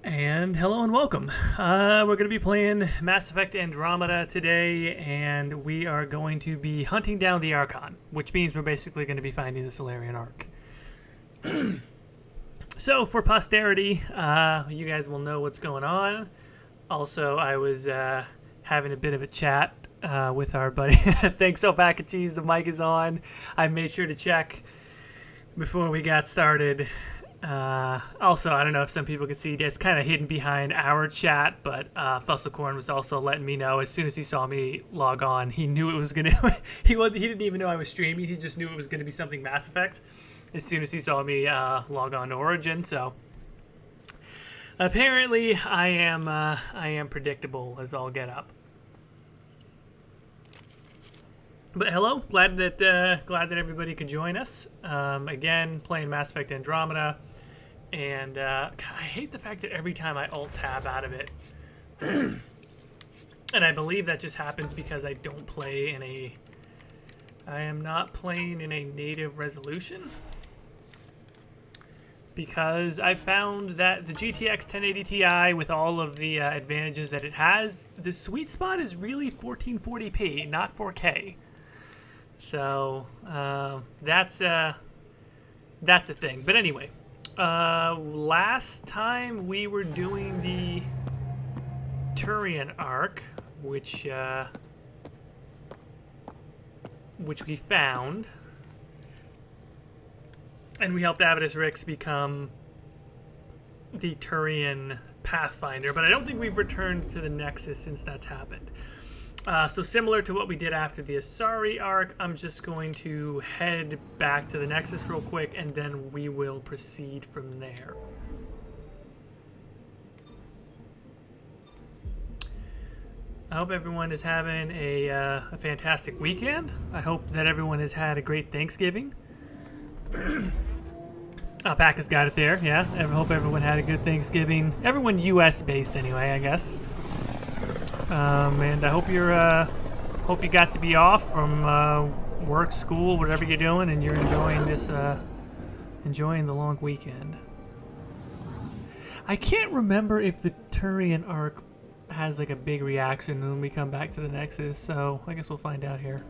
And hello and welcome. We're going to be playing Mass Effect Andromeda today, and we are going to be hunting down the Archon, which means we're basically going to be finding the Salarian Ark. So, for posterity, you guys will know what's going on. Also, I was having a bit of a chat with our buddy. Thanks, Alpaca Cheese. The mic is on. I made sure to check before we got started. Also, I don't know if some people could see it's kind of hidden behind our chat, but Fusselcorn was also letting me know as soon as he saw me log on, he knew it was gonna. He didn't even know I was streaming. He just knew it was gonna be something Mass Effect as soon as he saw me log on to Origin. So apparently, I am predictable as all get up. But hello, glad that everybody could join us. Again, playing Mass Effect Andromeda, and God, I hate the fact that every time I alt tab out of it, and I believe that just happens because I don't play in a. I am not playing in a native resolution because I found that the GTX 1080 Ti, with all of the advantages that it has, the sweet spot is really 1440p, not 4K. So that's a thing. But anyway, last time we were doing the Salarian Ark, which we found, and we helped Avitus Rix become the Turian Pathfinder. But I don't think we've returned to the Nexus since that's happened. So similar to what we did after the Asari Arc, I'm just going to head back to the Nexus real quick, and then we will proceed from there. I hope everyone is having a fantastic weekend. I hope that everyone has had a great Thanksgiving. Alpaca's got it there, yeah. I hope everyone had a good Thanksgiving. Everyone US-based anyway, I guess. And I hope hope you got to be off from work, school, whatever you're doing, and you're enjoying this, enjoying the long weekend. I can't remember if the Turian Arc has like a big reaction when we come back to the Nexus, so I guess we'll find out here.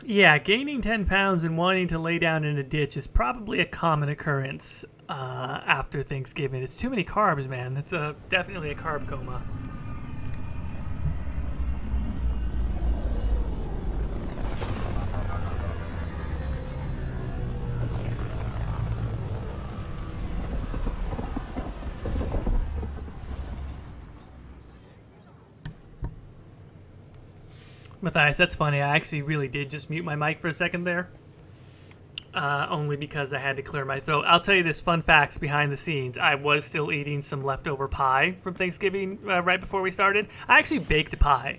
Yeah, gaining 10 pounds and wanting to lay down in a ditch is probably a common occurrence after Thanksgiving. It's too many carbs, man. It's definitely a carb coma. Matthias, that's funny. I actually really did just mute my mic for a second there. Only because I had to clear my throat. I'll tell you this fun facts behind the scenes. I was still eating some leftover pie from Thanksgiving right before we started. I actually baked a pie.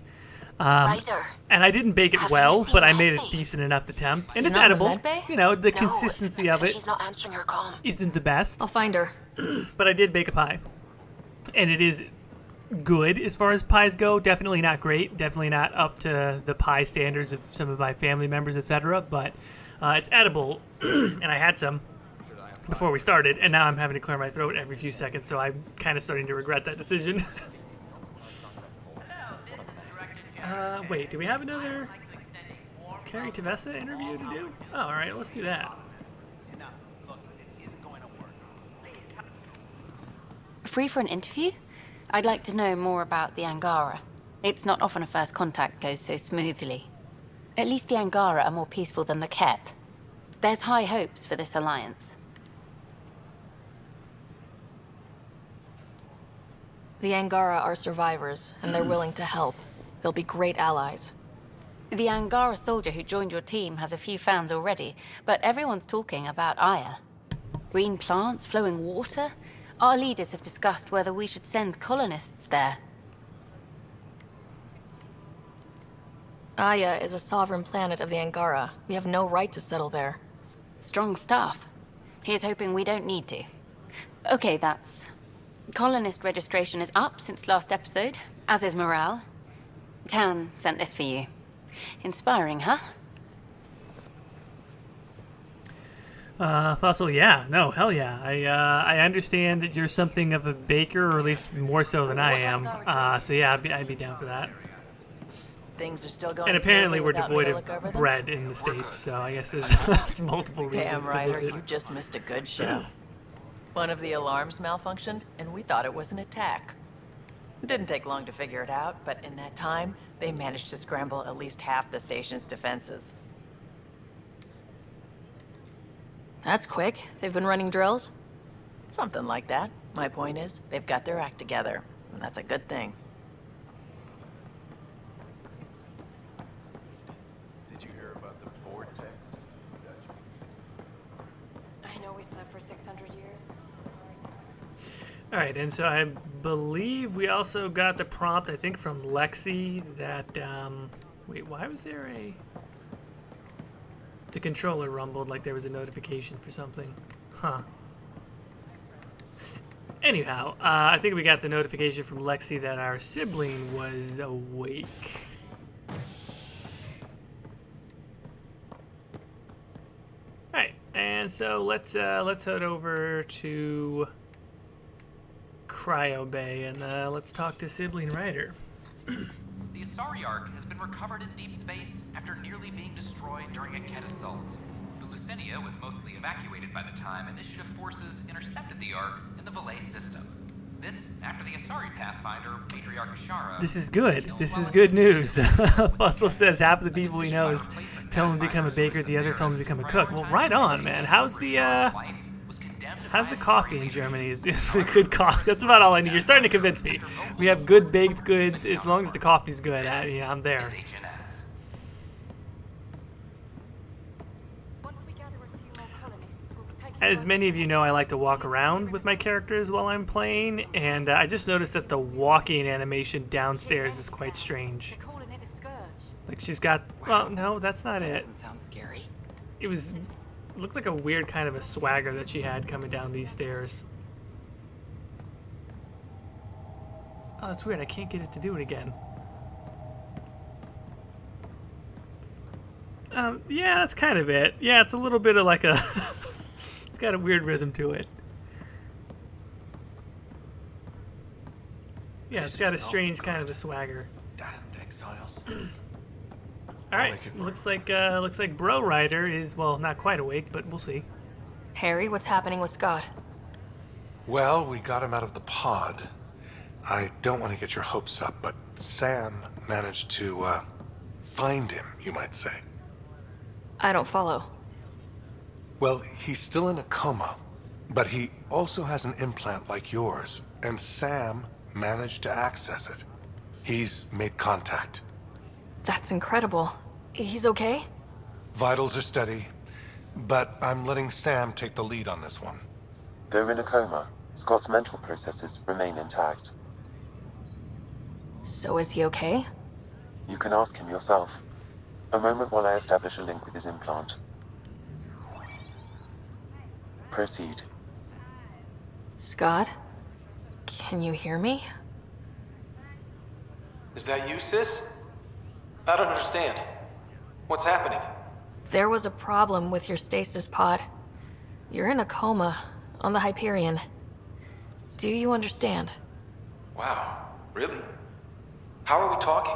And I didn't bake it well, but I made a decent enough attempt. And it's edible. You know, the consistency of it she's not answering her call. isn't the best. I'll find her. But I did bake a pie. And it is good as far as pies go. Definitely not great. Definitely not up to the pie standards of some of my family members, etc. But it's edible, and I had some before we started, and now I'm having to clear my throat every few seconds, so I'm kind of starting to regret that decision. Wait, do we have another Carrie Tavessa interview to do? Oh, all right, let's do that. Free for an interview? I'd like to know more about the Angara. It's not often a first contact goes so smoothly. At least the Angara are more peaceful than the Ket. There's high hopes for this alliance. The Angara are survivors, and they're willing to help. They'll be great allies. The Angara soldier who joined your team has a few fans already, but everyone's talking about Aya. Green plants, flowing water. Our leaders have discussed whether we should send colonists there. Aya is a sovereign planet of the Angara. We have no right to settle there. Strong stuff. Here's hoping we don't need to. Okay, that's... Colonist registration is up since last episode, as is morale. Tan sent this for you. Inspiring, huh? Fossil, yeah. No, hell yeah. I understand that you're something of a baker, or at least more so than I am. So yeah, I'd be down for that. Things are still going. And apparently we're smoothly devoid without me to look over of them? bread in the States, so I guess there's multiple reasons Damn, to Ryder, visit. you just missed a good show. One of the alarms malfunctioned, and we thought it was an attack. It didn't take long to figure it out, but in that time, they managed to scramble at least half the station's defenses. That's quick. They've been running drills? Something like that. My point is, they've got their act together, and that's a good thing. Did you hear about the vortex? I know we slept for 600 years. All right, and so I believe we also got the prompt, I think, from Lexi that, wait, why was there a... The controller rumbled like there was a notification for something. Huh. Anyhow, I think we got the notification from Lexi that our sibling was awake. Alright, and so let's head over to Cryo Bay and let's talk to Sibling Ryder. The Salarian Ark has been recovered in deep space after nearly being destroyed during a Ket assault. The Lucinia was mostly evacuated by the time Initiative forces intercepted the Ark in the Valais system. This after the Asari Pathfinder, Matriarch Ashara... This is good. This is good news. Fossil says half the people he knows tell him to become a baker, the other tell him to become a cook. Well, right on, man. How's the coffee in Germany? Is a good coffee? That's about all I need. You're starting to convince me. We have good baked goods. As long as the coffee's good, yeah, I'm there. As many of you know, I like to walk around with my characters while I'm playing, and I just noticed that the walking animation downstairs is quite strange. Like she's got... Well, no, that's not it. Doesn't sound scary. It looked like a weird kind of a swagger that she had coming down these stairs. Oh, that's weird. I can't get it to do it again. Yeah, that's kind of it. Yeah, it's a little bit of like a... It's got a weird rhythm to it. Yeah, it's got a strange kind of a swagger. Damned exiles. All right, looks like Bro Rider is, well, not quite awake, but we'll see. Harry, what's happening with Scott? Well, we got him out of the pod. I don't want to get your hopes up, but Sam managed to, find him, you might say. I don't follow. Well, he's still in a coma, but he also has an implant like yours, and Sam managed to access it. He's made contact. That's incredible. He's okay? Vitals are steady, but I'm letting Sam take the lead on this one. Though in a coma, Scott's mental processes remain intact. So is he okay? You can ask him yourself. A moment while I establish a link with his implant. Proceed. Scott? Can you hear me? Is that you, sis? I don't understand. What's happening? There was a problem with your stasis pod. You're in a coma on the Hyperion. Do you understand? Wow, really? How are we talking?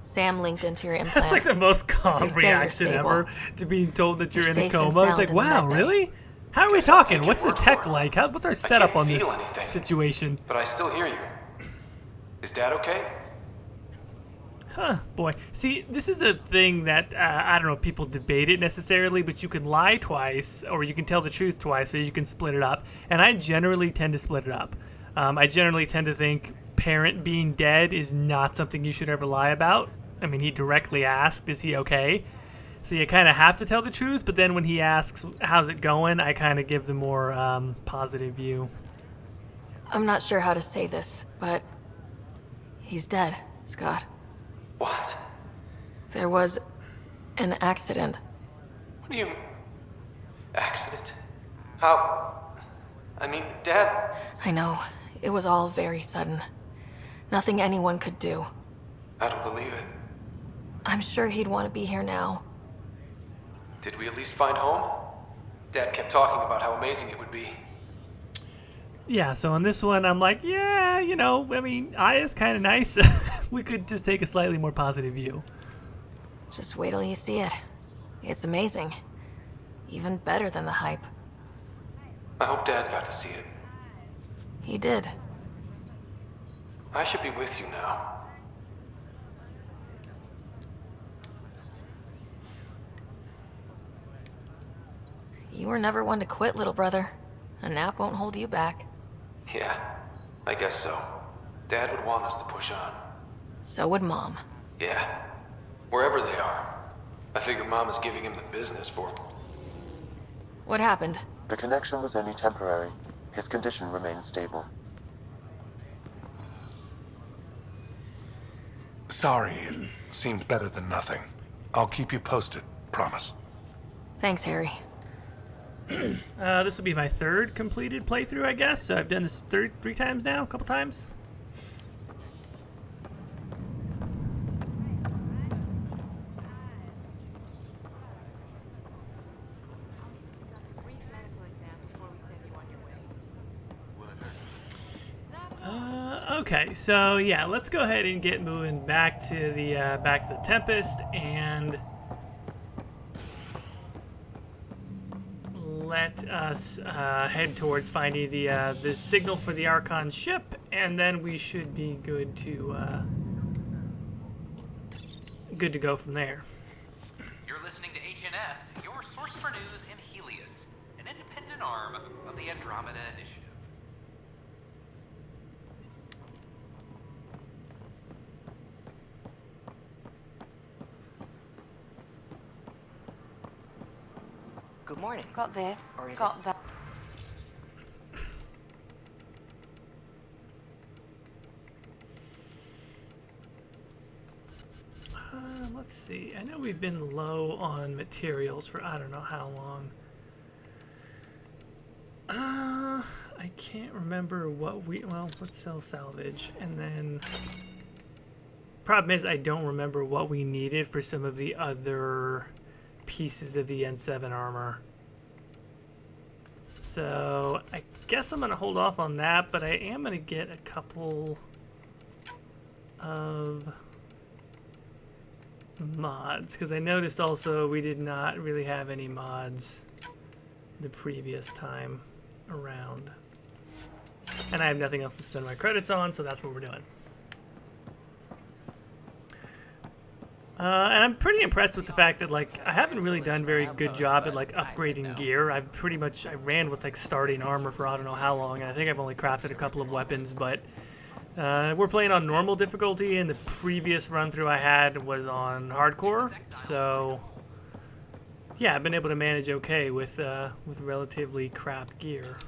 Sam linked into your implant. That's like the most calm They say you're reaction stable. ever to being told that you're You're in a safe and coma. It's sound like, in the wow, med bay. really? How are we Guess I'll talking? take What's the your word tech for it. like? What's our I setup can't on this feel anything. situation? But I still hear you. Is Dad okay? Huh, boy. See, this is a thing that, I don't know if people debate it necessarily, but you can lie twice, or you can tell the truth twice, or you can split it up. And I generally tend to split it up. I generally tend to think parent being dead is not something you should ever lie about. I mean, he directly asked, is he okay? So you kind of have to tell the truth, but then when he asks, how's it going, I kind of give the more positive view. I'm not sure how to say this, but he's dead, Scott. What? There was an accident. What do you... Accident? How? I mean, Dad... I know. It was all very sudden. Nothing anyone could do. I don't believe it. I'm sure he'd want to be here now. Did we at least find home? Dad kept talking about how amazing it would be. Yeah, so on this one, I'm like, yeah, you know, I mean, Aya's kind of nice. We could just take a slightly more positive view. Just wait till you see it. It's amazing. Even better than the hype. I hope Dad got to see it. He did. I should be with you now. You were never one to quit, little brother. A nap won't hold you back. Yeah, I guess so. Dad would want us to push on. So would Mom. Yeah, wherever they are. I figure Mom is giving him the business for... What happened? The connection was only temporary. His condition remains stable. Sorry, it seemed better than nothing. I'll keep you posted, promise. Thanks, Harry. This will be my third completed playthrough, I guess. So I've done this three times now, a couple times. Okay, so yeah, let's go ahead and get moving back to the Tempest and let us head towards finding the signal for the Archon ship, and then we should be good to go from there. You're listening to HNS, your source for news in Helios, an independent arm of the Andromeda Initiative. Good morning. Got this. Or is Got it- that. Let's see. I know we've been low on materials for I don't know how long. I can't remember what well, let's sell salvage. And then problem is I don't remember what we needed for some of the other pieces of the N7 armor. So I guess I'm gonna hold off on that, but I am gonna get a couple of mods, because I noticed also we did not really have any mods the previous time around. And I have nothing else to spend my credits on, so that's what we're doing. And I'm pretty impressed with the fact that, like, I haven't really done a very good job at, like, upgrading gear. I ran with, like, starting armor for I don't know how long, and I think I've only crafted a couple of weapons, but we're playing on normal difficulty, and the previous run-through I had was on hardcore, so yeah, I've been able to manage okay with relatively crap gear.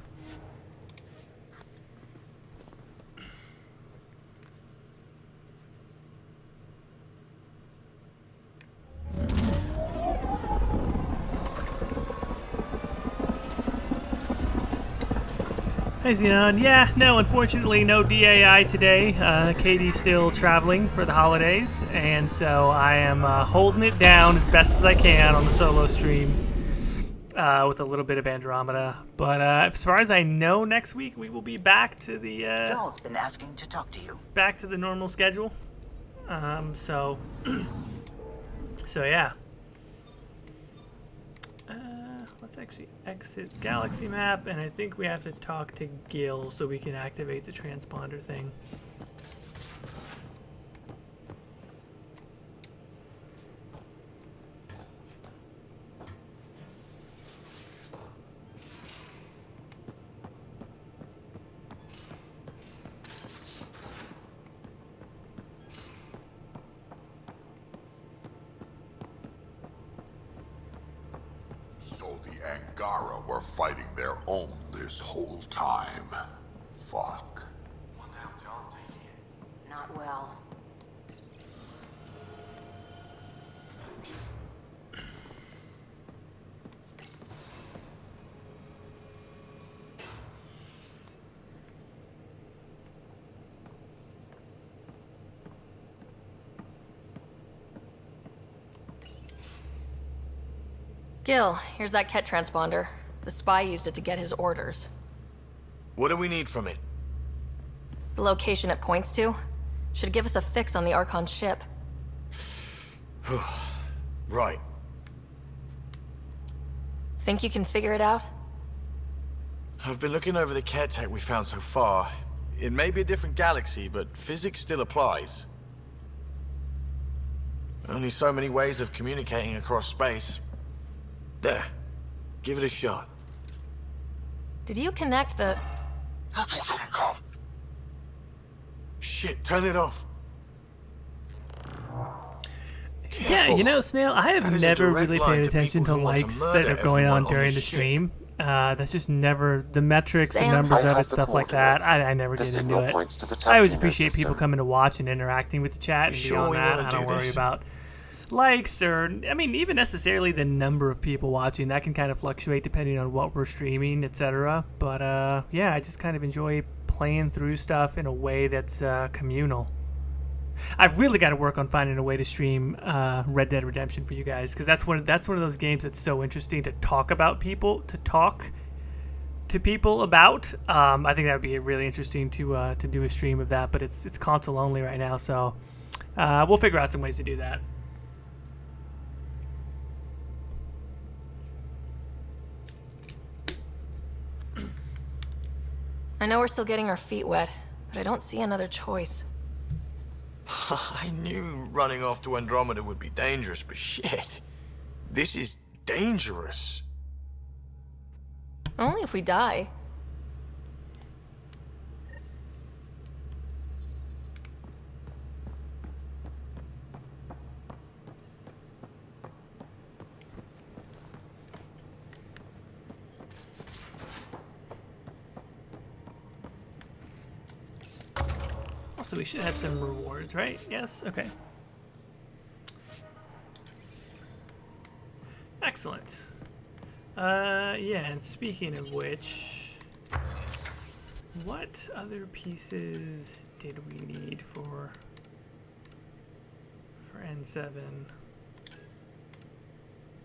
Hey Xenon, yeah, no, unfortunately no DAI today. Katie's still traveling for the holidays, and so I am holding it down as best as I can on the solo streams with a little bit of Andromeda. But as far as I know, next week we will be back to the Joel's been asking to talk to you. back to the normal schedule. So yeah. Let's actually exit Galaxy Map, and I think we have to talk to Gil so we can activate the transponder thing. told the Angara were fighting their own this whole time. Fuck. What the hell John's taking it? Not well. Gil, here's that Ket transponder. The spy used it to get his orders. What do we need from it? The location it points to should give us a fix on the Archon ship. Right. Think you can figure it out? I've been looking over the Ket tech we found so far. It may be a different galaxy, but physics still applies. Only so many ways of communicating across space. There. Give it a shot. Did you connect the... Shit, turn it off. Yeah, you know, Snail, I have never really paid attention to likes that are going on during the stream. That's just never, the metrics, the numbers of it, stuff like that, I never get into it. I always appreciate people coming to watch and interacting with the chat, and beyond that, I don't worry about likes or, I mean, even necessarily the number of people watching. That can kind of fluctuate depending on what we're streaming, etc. But, yeah, I just kind of enjoy playing through stuff in a way that's communal. I've really got to work on finding a way to stream Red Dead Redemption for you guys, because that's one of those games that's so interesting to talk about people, to talk to people about. I think that would be really interesting to do a stream of that, but it's console only right now, so we'll figure out some ways to do that. I know we're still getting our feet wet, but I don't see another choice. I knew running off to Andromeda would be dangerous, but shit. This is dangerous. Only if we die. So we should have some rewards, right? Yes? Okay. Excellent. Yeah, and speaking of which, what other pieces did we need for N7?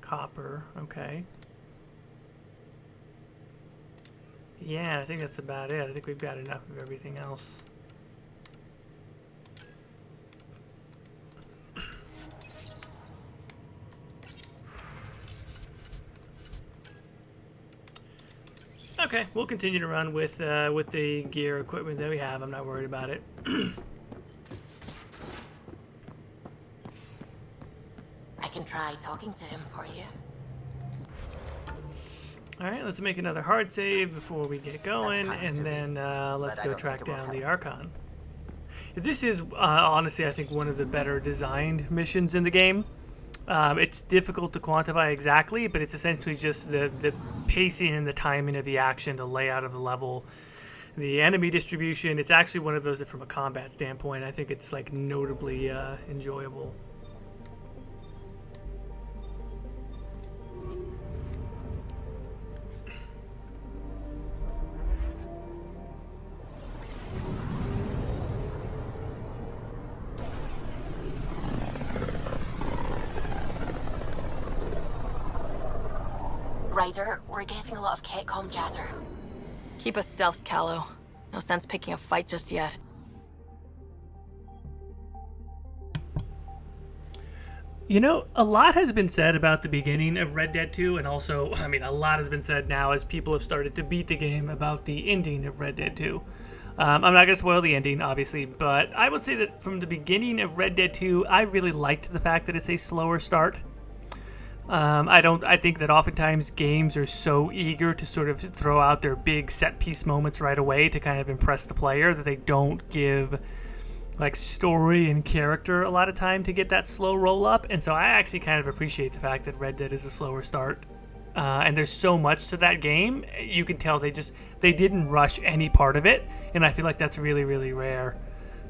Copper, okay. Yeah, I think that's about it. I think we've got enough of everything else. Okay, we'll continue to run with the gear equipment that we have. I'm not worried about it. I can try talking to him for you. All right, let's make another hard save before we get going, and then let's go track down the Archon. This is honestly, I think, one of the better designed missions in the game. It's difficult to quantify exactly, but it's essentially just the pacing and the timing of the action, the layout of the level, the enemy distribution. It's actually one of those that, from a combat standpoint, I think it's like notably enjoyable. Ryder, we're getting a lot of Ketcom chatter. Keep us stealth, Callow. No sense picking a fight just yet. You know, a lot has been said about the beginning of Red Dead 2, and also, I mean, a lot has been said now as people have started to beat the game about the ending of Red Dead 2. I'm not going to spoil the ending, obviously, but I would say that from the beginning of Red Dead 2, I really liked the fact that it's a slower start. I think that oftentimes games are so eager to sort of throw out their big set piece moments right away to kind of impress the player that they don't give like story and character a lot of time to get that slow roll up. And so I actually kind of appreciate the fact that Red Dead is a slower start. and there's so much to that game. You can tell they didn't rush any part of it, and I feel like that's really, really rare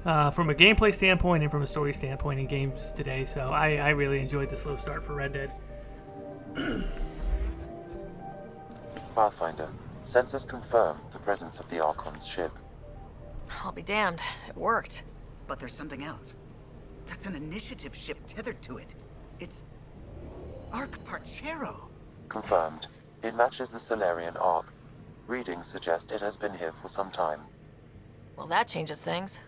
from a gameplay standpoint and from a story standpoint in games today. So I really enjoyed the slow start for Red Dead. Pathfinder, sensors confirm the presence of the Archon's ship. I'll be damned. It worked. But there's something else. That's an initiative ship tethered to it. It's... Ark Parchero. Confirmed. It matches the Salarian Ark. Readings suggest it has been here for some time. Well, that changes things.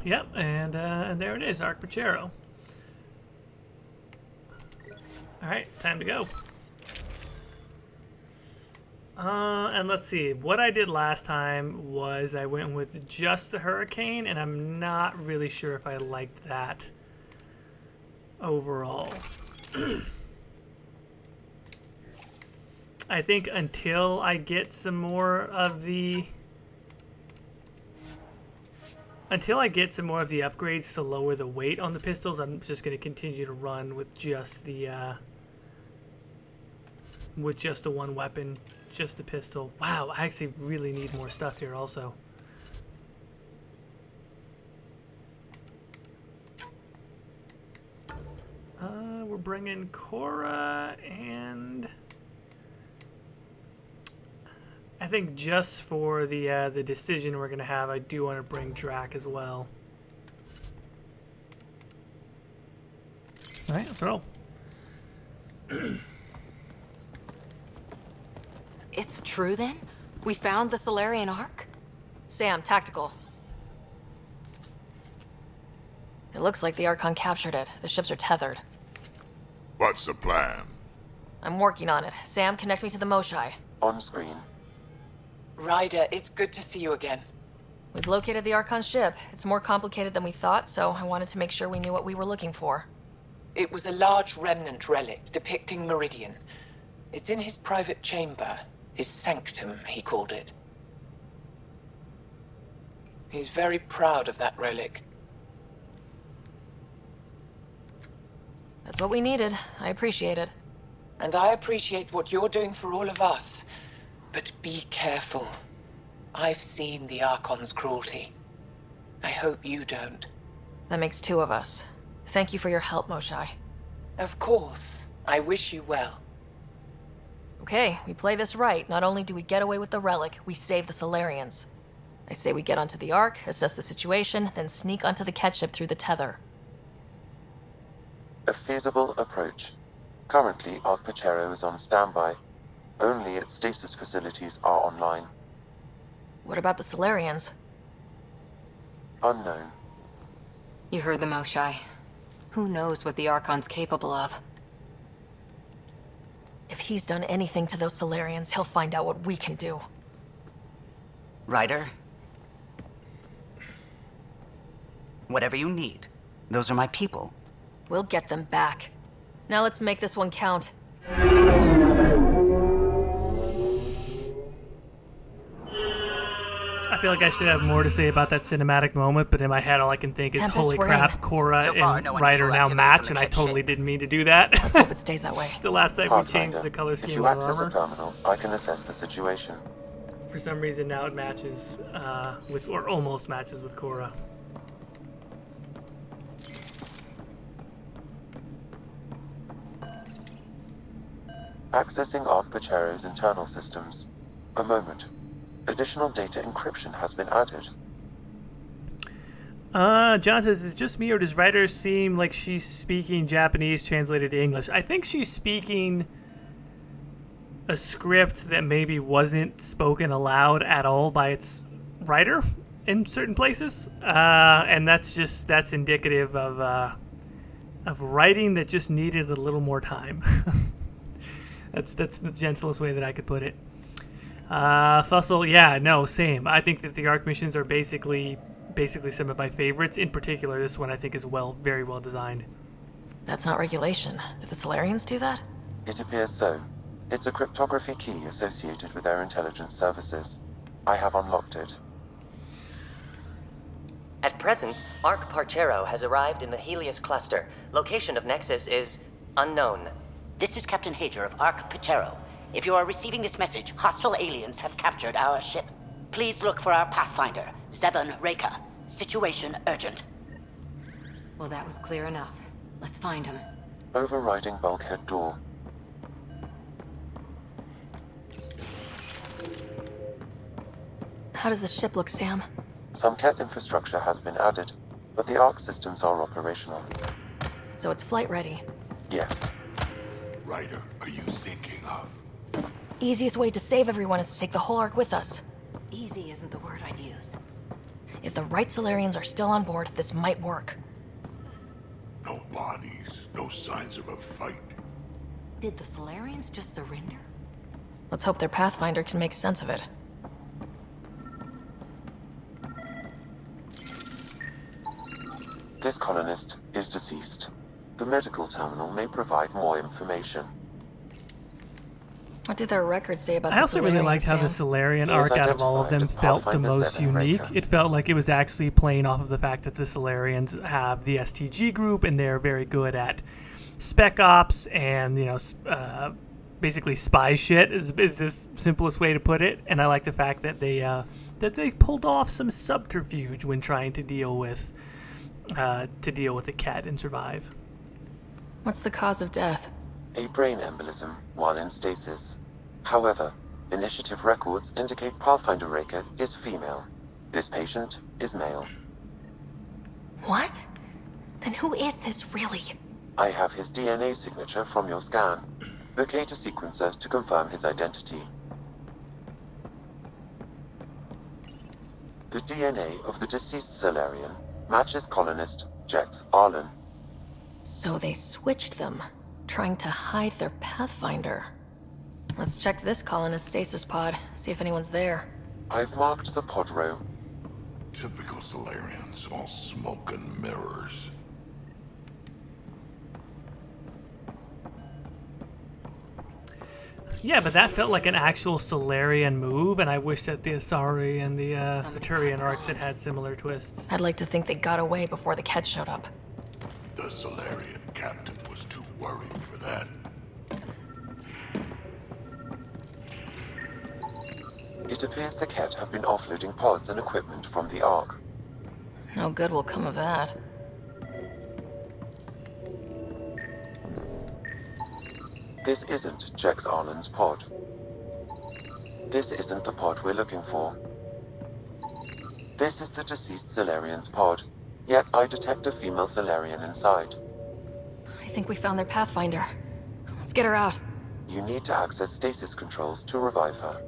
Yep, and there it is, Ark Parchero. All right, time to go. And let's see. What I did last time was I went with just the Hurricane, and I'm not really sure if I liked that overall. I think until I get some more of the... Until I get some more of the upgrades to lower the weight on the pistols, I'm just going to continue to run with just the one weapon, just the pistol. Wow, I actually really need more stuff here also. We're bringing Cora, and I think just for the decision we're gonna have, I do want to bring Drac as well. All right, let's roll. It's true then? We found the Salarian Ark? Sam, tactical. It looks like the Archon captured it. The ships are tethered. What's the plan? I'm working on it. Sam, connect me to the Moshai. On screen. Ryder, it's good to see you again. We've located the Archon ship. It's more complicated than we thought, so I wanted to make sure we knew what we were looking for. It was a large remnant relic depicting Meridian. It's in his private chamber. His sanctum, he called it. He's very proud of that relic. That's what we needed. I appreciate it. And I appreciate what you're doing for all of us. But be careful. I've seen the Archon's cruelty. I hope you don't. That makes two of us. Thank you for your help, Moshai. Of course. I wish you well. Okay, we play this right. Not only do we get away with the relic, we save the Salarians. I say we get onto the Ark, assess the situation, then sneak onto the Ket ship through the tether. A feasible approach. Currently, Ark Parchero is on standby. Only its stasis facilities are online. What about the Salarians? Unknown. You heard the Moshai. Who knows what the Archon's capable of? If he's done anything to those Salarians, he'll find out what we can do. Ryder? Whatever you need. Those are my people. We'll get them back. Now let's make this one count. I feel like I should have more to say about that cinematic moment, but in my head all I can think is, Tempest, holy we're crap, in. Cora So far, and no Ryder unusual now activity match, from and the I Ket totally ship. didn't mean to do that. Let's hope it stays that way. The last time we Pathfinder, changed the color if scheme you of access a armor, terminal, I can assess the situation. for some reason now it matches with, or almost matches with Cora. Accessing Ark Parchero's internal systems. A moment. Additional data encryption has been added. John says, is it just me or does Ryder seem like she's speaking Japanese translated to English? I think she's speaking a script that maybe wasn't spoken aloud at all by its writer in certain places. And that's indicative of writing that just needed a little more time. That's the gentlest way that I could put it. Fussel, yeah, no, same. I think that the Ark missions are basically some of my favorites. In particular, this one I think is very well designed. That's not regulation. Did the Salarians do that? It appears so. It's a cryptography key associated with their intelligence services. I have unlocked it. At present, Ark Parchero has arrived in the Helios cluster. Location of Nexus is unknown. This is Captain Hager of Ark Parchero. If you are receiving this message, hostile aliens have captured our ship. Please look for our Pathfinder, 7 Reka. Situation urgent. Well, that was clear enough. Let's find him. Overriding bulkhead door. How does the ship look, Sam? Some Ket infrastructure has been added, but the Ark systems are operational. So it's flight ready. Yes. Ryder, are you thinking of? Easiest way to save everyone is to take the whole Ark with us. Easy isn't the word I'd use. If the right Salarians are still on board, this might work. No bodies, no signs of a fight. Did the Salarians just surrender? Let's hope their Pathfinder can make sense of it. This colonist is deceased. The medical terminal may provide more information. What do their records say about I the also really liked how the Salarian Ark out of all of them felt the most unique. It felt like it was actually playing off of the fact that the Salarians have the STG group and they're very good at spec ops and, you know, basically spy shit is the simplest way to put it. And I like the fact that they pulled off some subterfuge when trying to deal with the cat and survive. What's the cause of death? A brain embolism while in stasis. However, initiative records indicate Pathfinder Reka is female. This patient is male. What? Then who is this really? I have his DNA signature from your scan. Locate a sequencer to confirm his identity. The DNA of the deceased Salarian matches colonist Jex Arlen. So they switched them, trying to hide their Pathfinder. Let's check this colonist stasis pod, see if anyone's there. I've marked the pod row. Typical Salarians, all smoke and mirrors. Yeah, but that felt like an actual Salarian move, and I wish that the Asari and the Turian Arks had similar twists. I'd like to think they got away before the Ket showed up. The Salarian captain was too worried for that. It appears the Ket have been offloading pods and equipment from the Ark. No good will come of that. This isn't Jex Arlen's pod. This isn't the pod we're looking for. This is the deceased Salarian's pod, yet I detect a female Salarian inside. I think we found their Pathfinder. Let's get her out. You need to access stasis controls to revive her.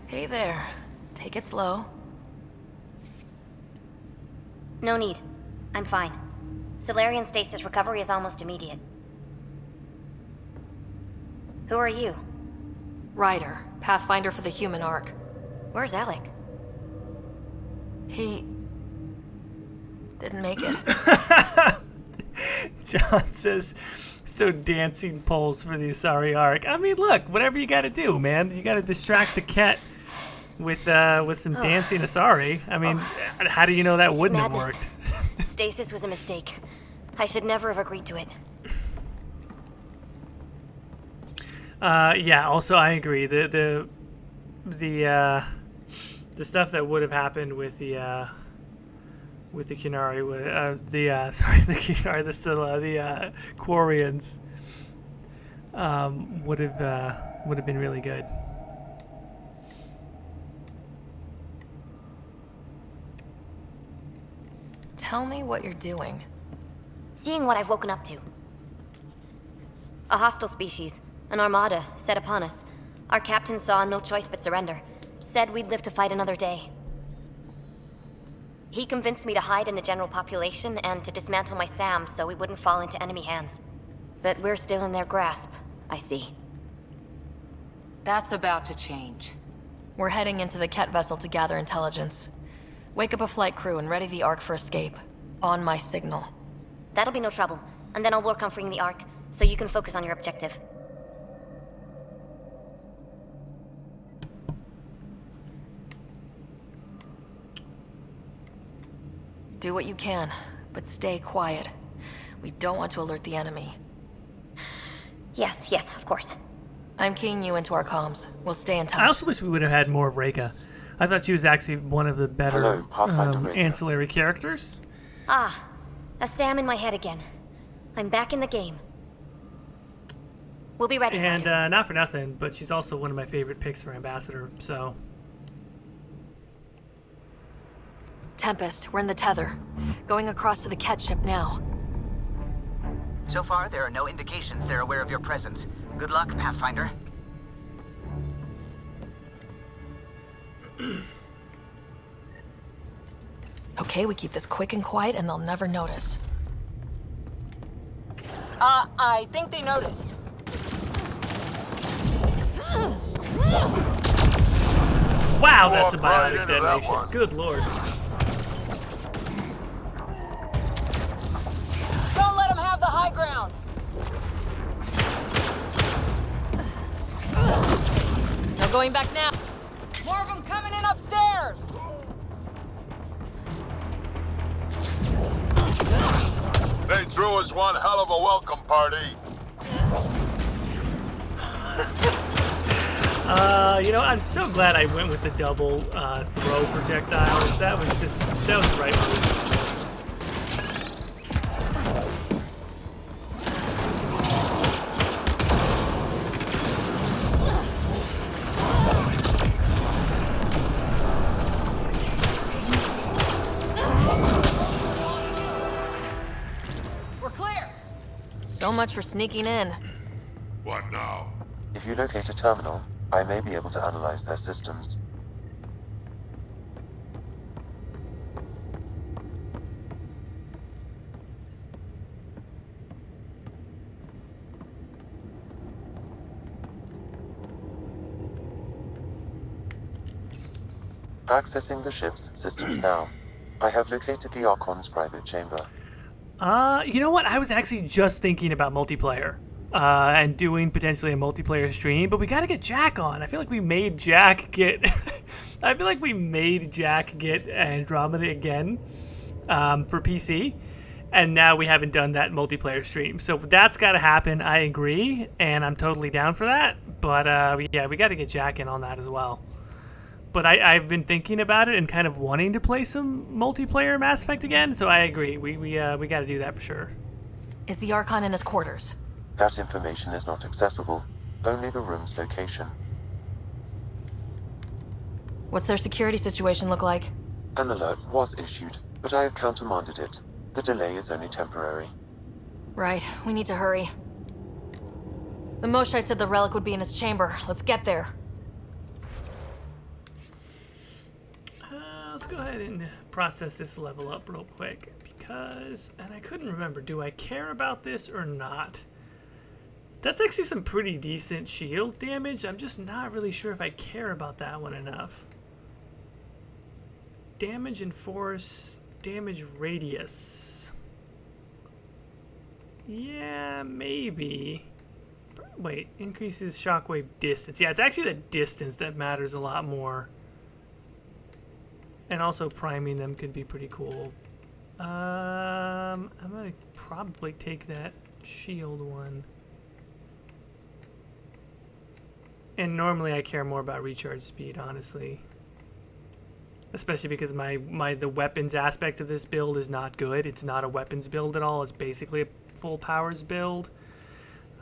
Hey there. Take it slow. No need. I'm fine. Salarian stasis recovery is almost immediate. Who are you? Ryder, Pathfinder for the human Ark. Where's Alec? He... didn't make it. John says, so dancing poles for the Asari Ark. I mean, look, whatever you gotta do, man. You gotta distract the cat with some dancing Asari. I mean, how do you know that wouldn't have worked? Stasis was a mistake. I should never have agreed to it. Yeah, also I agree. The stuff that would have happened with the Kunari, the Kunari, the Quarians, would have been really good. Tell me what you're doing. Seeing what I've woken up to. A hostile species, an armada, set upon us. Our captain saw no choice but surrender. Said we'd live to fight another day. He convinced me to hide in the general population and to dismantle my SAM so we wouldn't fall into enemy hands. But we're still in their grasp, I see. That's about to change. We're heading into the Ket vessel to gather intelligence. Wake up a flight crew and ready the Ark for escape. On my signal. That'll be no trouble. And then I'll work on freeing the Ark, so you can focus on your objective. Do what you can, but stay quiet. We don't want to alert the enemy. Yes, of course. I'm keying you into our comms. We'll stay in touch. I also wish we would have had more of Reka. I thought she was actually one of the better ancillary characters. Ah, a Sam in my head again. I'm back in the game. We'll be ready. And not for nothing, but she's also one of my favorite picks for Ambassador, so... Tempest, we're in the tether. Going across to the Ket ship now. So far, there are no indications they're aware of your presence. Good luck, Pathfinder. Okay, we keep this quick and quiet and they'll never notice. I think they noticed. Wow, that's a biotic detonation. Good lord. Don't let them have the high ground. No going back now. More of them coming in upstairs. They threw us one hell of a welcome party. You know, I'm so glad I went with the double throw projectiles. That was the right move. We're clear. So much for sneaking in. What now? If you locate a terminal, I may be able to analyze their systems. Accessing the ship's systems now. I have located the Archon's private chamber. You know what? I was actually just thinking about multiplayer. And doing potentially a multiplayer stream, but we gotta get Jack on. I feel like we made Jack get Andromeda again for PC, and now we haven't done that multiplayer stream. So that's gotta happen. I agree, and I'm totally down for that. But yeah, we gotta get Jack in on that as well. But I've been thinking about it and kind of wanting to play some multiplayer Mass Effect again. So I agree. We gotta do that for sure. Is the Archon in his quarters? That information is not accessible, only the room's location. What's their security situation look like? An alert was issued, but I have countermanded it. The delay is only temporary. Right, we need to hurry. The Moshai said the relic would be in his chamber. Let's get there. Let's go ahead and process this level up real quick, because, and I couldn't remember, do I care about this or not? That's actually some pretty decent shield damage. I'm just not really sure if I care about that one enough. Damage and force, damage radius. Yeah, maybe. Wait, increases shockwave distance. Yeah, it's actually the distance that matters a lot more. And also priming them could be pretty cool. I'm gonna probably take that shield one. And normally I care more about recharge speed, honestly. Especially because the weapons aspect of this build is not good. It's not a weapons build at all. It's basically a full powers build.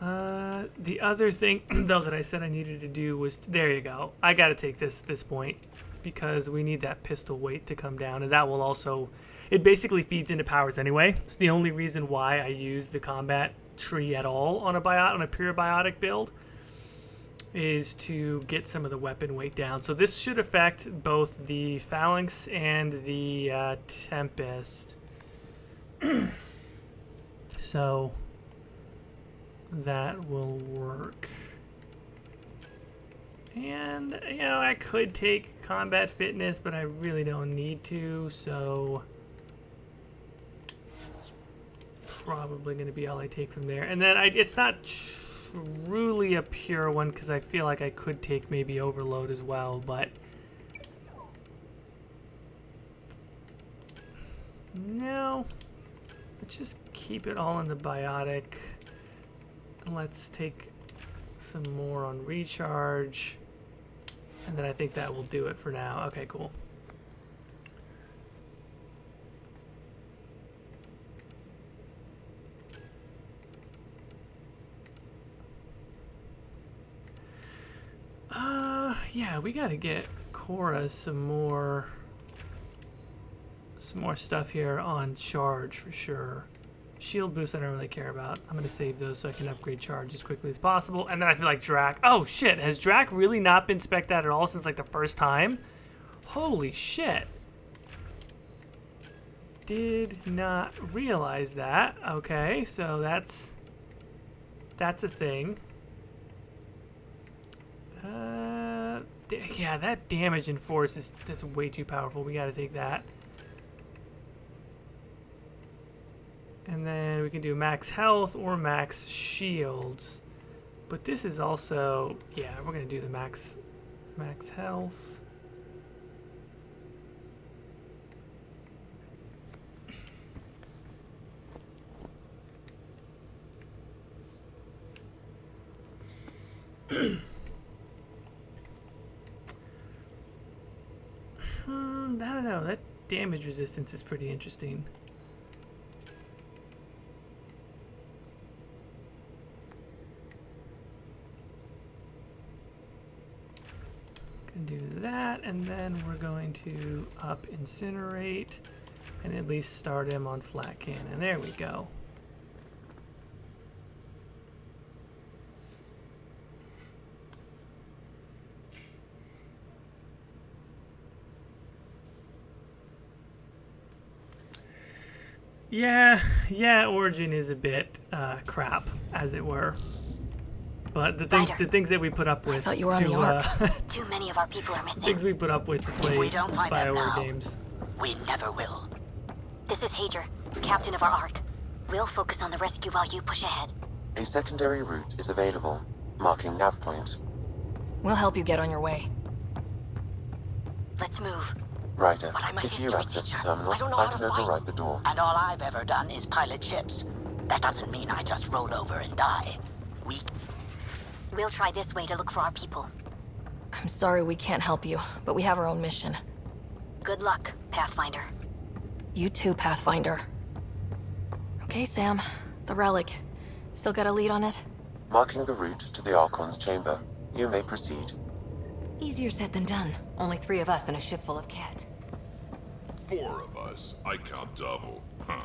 The other thing, though, that I said I needed to do was... There you go. I gotta take this at this point. Because we need that pistol weight to come down. And that will also... It basically feeds into powers anyway. It's the only reason why I use the combat tree at all on a pure biotic build. Is to get some of the weapon weight down. So this should affect both the Phalanx and the Tempest. So that will work. And, you know, I could take combat fitness, but I really don't need to, so it's probably going to be all I take from there. And then it's not truly a pure one because I feel like I could take maybe overload as well, but no. Let's just keep it all in the biotic. Let's take some more on recharge. And then I think that will do it for now. Okay, cool. Yeah, we gotta get Cora some more stuff here on charge for sure. Shield boost I don't really care about. I'm gonna save those so I can upgrade charge as quickly as possible. And then I feel like Drac. Oh shit, has Drac really not been spec'd out at all since like the first time? Holy shit. Did not realize that. Okay, so that's a thing. Yeah, that damage and force that's way too powerful. We gotta take that. And then we can do max health or max shields. But this is also, yeah, we're gonna do the max health. I don't know, that damage resistance is pretty interesting. Can do that, and then we're going to up incinerate and at least start him on flat cannon. There we go. Yeah, Origin is a bit crap, as it were. But the things that we put up with. I thought you were on the Ark. Too many of our people are missing. Things we put up with to play BioWare games. We never will. This is Hager, captain of our Ark. We'll focus on the rescue while you push ahead. A secondary route is available, marking nav point. We'll help you get on your way. Let's move. Ryder, But I'm a if you history access the teacher. terminal, I don't know I how can to fight. override the door. And all I've ever done is pilot ships. That doesn't mean I just roll over and die. We'll try this way to look for our people. I'm sorry we can't help you, but we have our own mission. Good luck, Pathfinder. You too, Pathfinder. Okay, Sam. The relic. Still got a lead on it? Marking the route to the Archon's chamber. You may proceed. Easier said than done. Only 3 of us in a ship full of cat. 4 of us. I count double. Huh.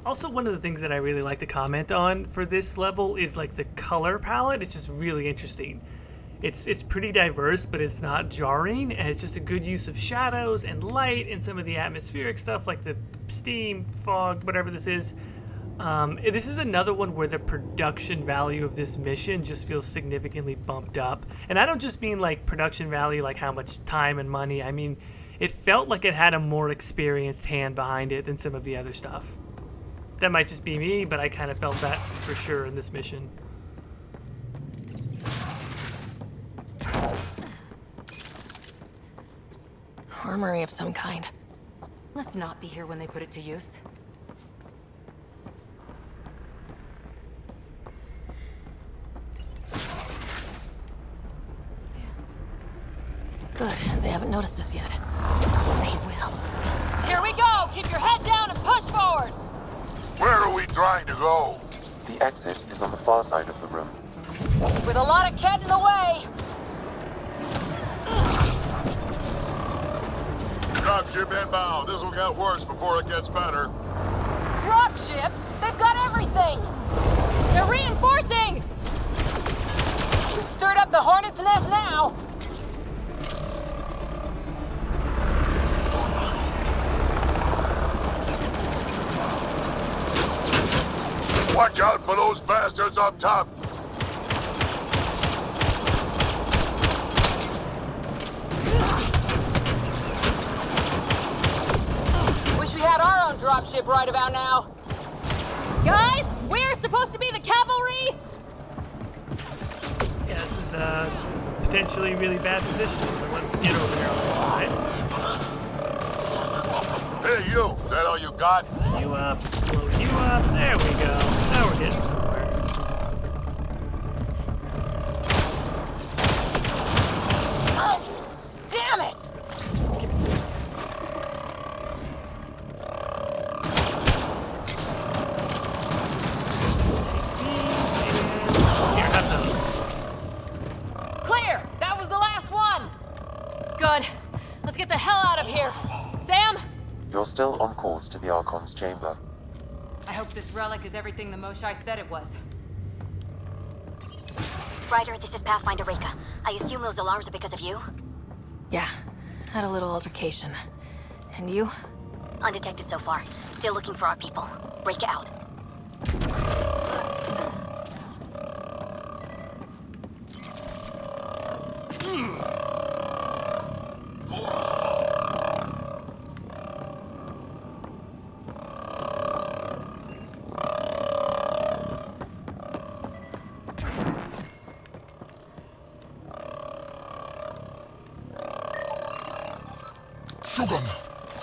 Also, one of the things that I really like to comment on for this level is like the color palette. It's just really interesting. It's pretty diverse, but it's not jarring, and it's just a good use of shadows and light and some of the atmospheric stuff like the steam, fog, whatever this is. This is another one where the production value of this mission just feels significantly bumped up. And I don't just mean like production value, like how much time and money. I mean, it felt like it had a more experienced hand behind it than some of the other stuff. That might just be me, but I kind of felt that for sure in this mission. Armory of some kind. Let's not be here when they put it to use. Good, they haven't noticed us yet. They will. Here we go! Keep your head down and push forward! Where are we trying to go? The exit is on the far side of the room. With a lot of cat in the way! Dropship inbound. This'll get worse before it gets better. Dropship? They've got everything! They're reinforcing! We've stirred up the hornet's nest now! bastards up top! Wish we had our own dropship right about now. Guys, we're supposed to be the cavalry! Yeah, this is potentially really bad positioning, so let's get over there on this side. Hey, you! Is that all you got? You up, blow you up. There we go. Now we're getting somewhere. Oh, damn it! Here, have those. Clear! That was the last one! Good. Let's get the hell out of here. Sam? You're still on course to the Archon's chamber. I hope this relic is everything the Moshai said it was. Ryder, this is Pathfinder Reka. I assume those alarms are because of you? Yeah, had a little altercation. And you? Undetected so far. Still looking for our people. Reka out.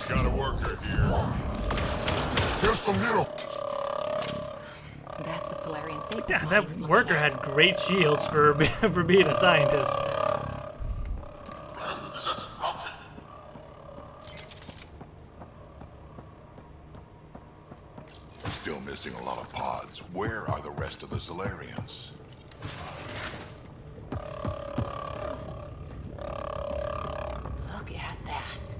Got a worker here. Here's some needle. That's a Salarian stasis. Yeah, that worker had great shields for for being a scientist. Still missing a lot of pods. Where are the rest of the Salarians? Look at that.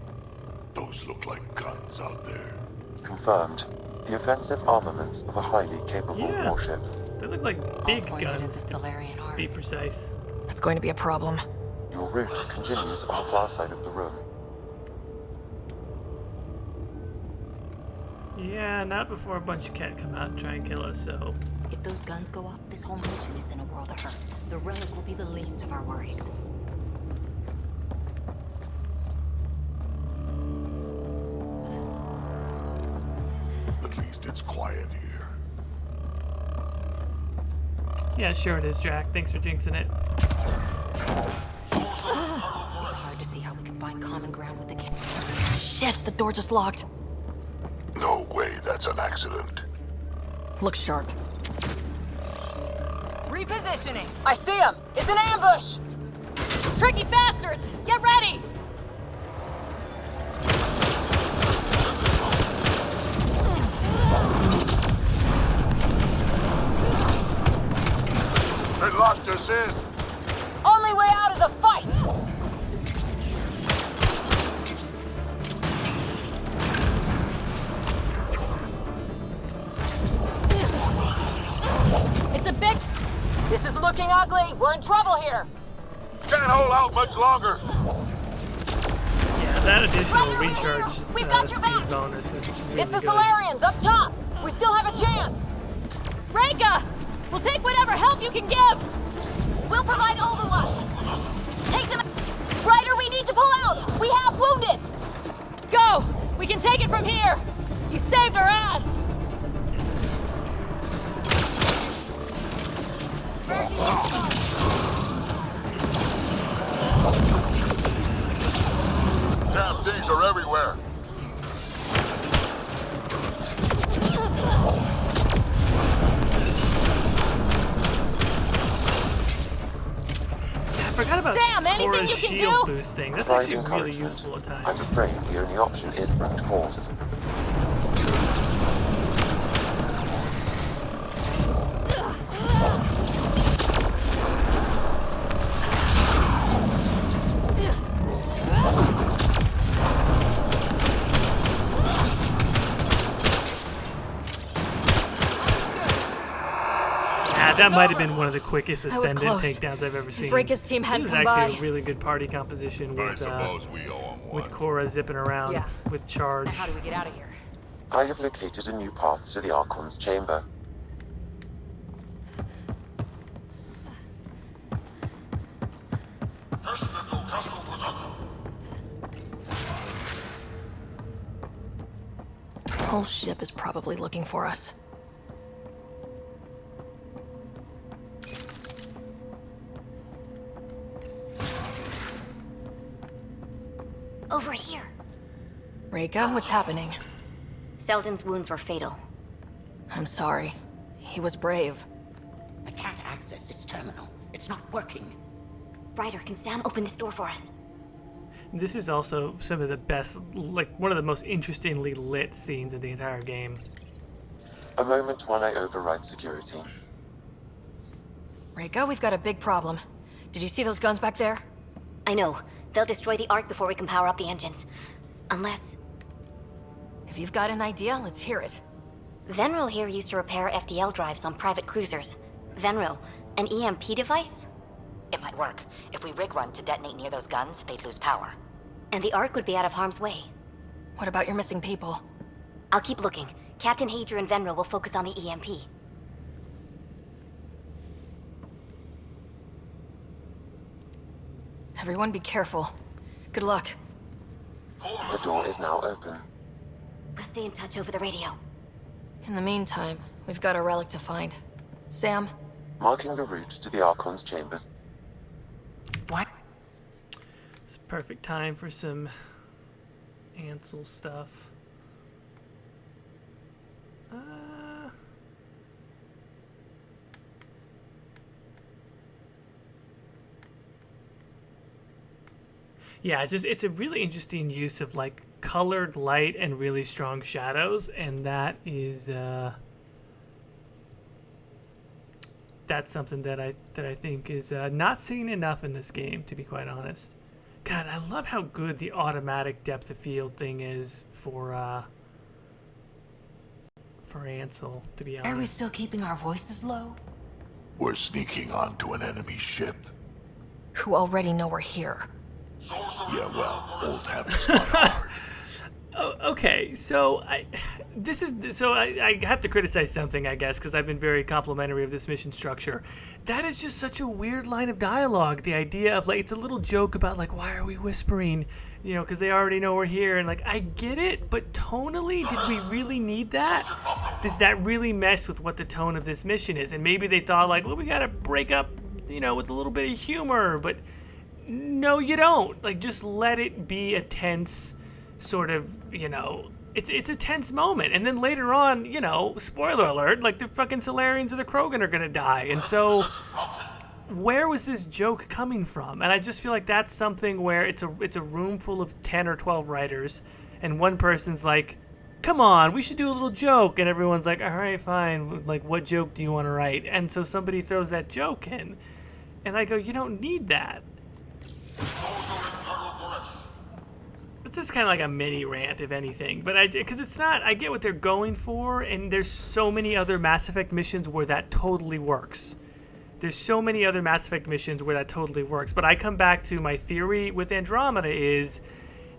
Those look like guns out there. Confirmed. The offensive armaments of a highly capable Yeah. warship. They look like big Pointed at the guns. Salarian Ark. Be precise. That's going to be a problem. Your route continues on the far side of the room. Yeah, not before a bunch of cat come out and try and kill us, so... If those guns go off, this whole mission is in a world of hurt. The relic will be the least of our worries. At least it's quiet here. Yeah, sure it is, Jack. Thanks for jinxing it. It's hard to see how we can find common ground with the cat. Shit, the door just locked. No way that's an accident. Look sharp. Repositioning. I see him. It's an ambush. Tricky bastards! Get ready! They locked us in. Only way out is a fight. It's a big... This is looking ugly. We're in trouble here. Can't hold out much longer. Yeah, that additional recharge We've got your speed back. bonus is really It's the good. Salarians up top. We still have a chance. Reka! We'll take whatever help you can give! We'll provide overwatch. Take them. Ryder, we need to pull out. We have wounded. Go! We can take it from here! You saved our ass! Damn things are everywhere. I forgot about Sam, anything Aura's you can shield do? boost thing. That's Provide actually really encouragement. useful at I'm times. afraid the only option is brute force. Yeah, that might have been one of the quickest That was ascendant close. takedowns I've ever seen. Reka's team hadn't This is come actually by. a really good party composition I with suppose we owe 'em one. with Cora zipping around Yeah. with charge. Now how do we get out of here? I have located a new path to the Archon's chamber. whole ship is probably looking for us. Over here. Reika, what's happening? Selden's wounds were fatal. I'm sorry. He was brave. I can't access this terminal. It's not working. Ryder, can Sam open this door for us? This is also some of the best, like, one of the most interestingly lit scenes of the entire game. A moment while I override security. Reika, we've got a big problem. Did you see those guns back there? I know. They'll destroy the Ark before we can power up the engines. Unless... If you've got an idea, let's hear it. Venril here used to repair FDL drives on private cruisers. Venril, an EMP device? It might work. If we rig one to detonate near those guns, they'd lose power. And the Ark would be out of harm's way. What about your missing people? I'll keep looking. Captain Hadrian and Venril will focus on the EMP. Everyone be careful. Good luck. The door is now open. We'll stay in touch over the radio. In the meantime, we've got a relic to find. Sam? Marking the route to the Archon's chambers. What? It's a perfect time for some Ansel stuff. Yeah, it's a really interesting use of like colored light and really strong shadows, and that is that's something that I think is not seen enough in this game, to be quite honest. God, I love how good the automatic depth of field thing is for Ansel, to be honest. Are we still keeping our voices low? We're sneaking onto an enemy ship. Who already know we're here. Yeah, well, old habits die hard. Oh, okay, so I have to criticize something, I guess, because I've been very complimentary of this mission structure. That is just such a weird line of dialogue. The idea of, like, it's a little joke about, like, why are we whispering? You know, because they already know we're here. And, like, I get it, but tonally, did we really need that? Does that really mess with what the tone of this mission is? And maybe they thought, like, well, we got to break up, you know, with a little bit of humor. But no, you don't. Like, just let it be a tense sort of, you know, it's a tense moment. And then later on, you know, spoiler alert, like the fucking Salarians or the Krogan are gonna die. And so where was this joke coming from? And I just feel like that's something where it's a room full of 10 or 12 writers, and one person's like, come on, we should do a little joke. And everyone's like, all right, fine. Like, what joke do you want to write? And so somebody throws that joke in, and I go, you don't need that. It's just kind of like a mini rant, if anything. But because it's not, I get what they're going for, and there's so many other Mass Effect missions where that totally works. There's so many other Mass Effect missions where that totally works. But I come back to my theory with Andromeda is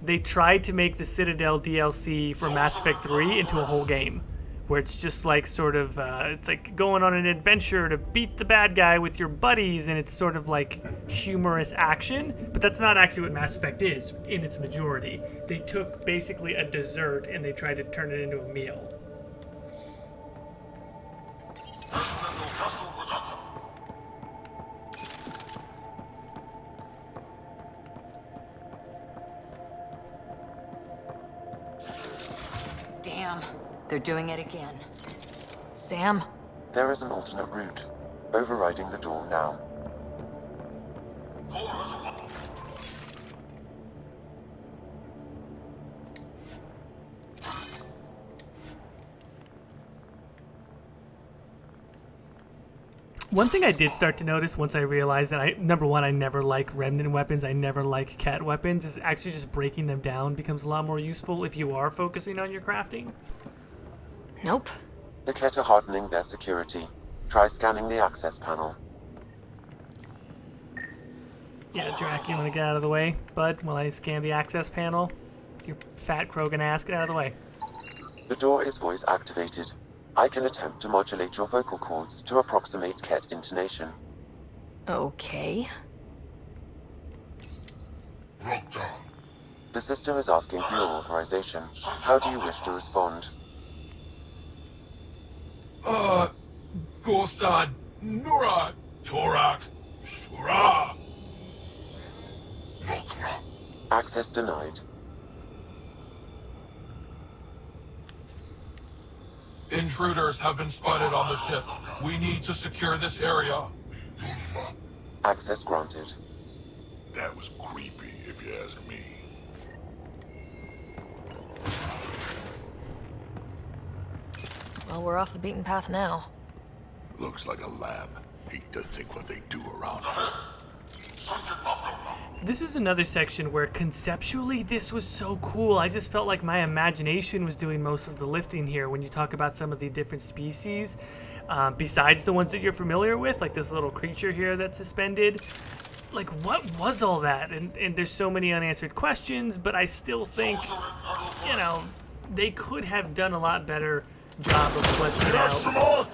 they tried to make the Citadel DLC for Mass Effect 3 into a whole game, where it's just like sort of, it's like going on an adventure to beat the bad guy with your buddies, and it's sort of like humorous action. But that's not actually what Mass Effect is in its majority. They took basically a dessert and they tried to turn it into a meal. Damn, they're doing it again. Sam? There is an alternate route. Overriding the door now. One thing I did start to notice once I realized that number one, I never like remnant weapons, I never like cat weapons, is actually just breaking them down becomes a lot more useful if you are focusing on your crafting. Nope. The Ket are hardening their security. Try scanning the access panel. Yeah, Drac, you want to get out of the way, bud, while I scan the access panel? Your fat Krogan ass, get out of the way. The door is voice activated. I can attempt to modulate your vocal cords to approximate Ket intonation. Okay. The system is asking for your authorization. How do you wish to respond? Gorsad, Nura, Torak, Shura. Access denied. Intruders have been spotted on the ship. We need to secure this area. Access granted. That was creepy, if you ask me. Well, we're off the beaten path now. Looks like a lab. Hate to think what they do around here. This is another section where conceptually this was so cool. I just felt like my imagination was doing most of the lifting here when you talk about some of the different species, besides the ones that you're familiar with, like this little creature here that's suspended. Like, what was all that? And there's so many unanswered questions, but I still think, you know, they could have done a lot better job of fleshing it out.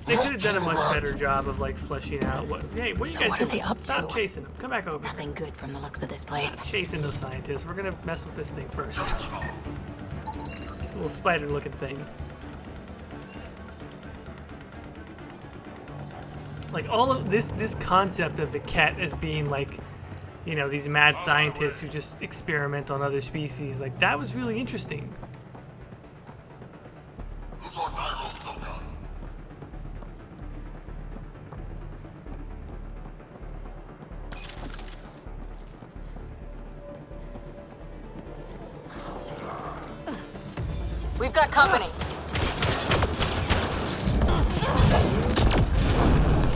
They could have done a much better job of like fleshing out what. Hey, what are you guys doing? Stop chasing them. Come back over. Nothing good from the looks of this place. Stop chasing those scientists. We're gonna mess with this thing first. Little spider-looking thing. Like all of this concept of the Ket as being like, you know, these mad scientists who just experiment on other species. Like that was really interesting. We've got company.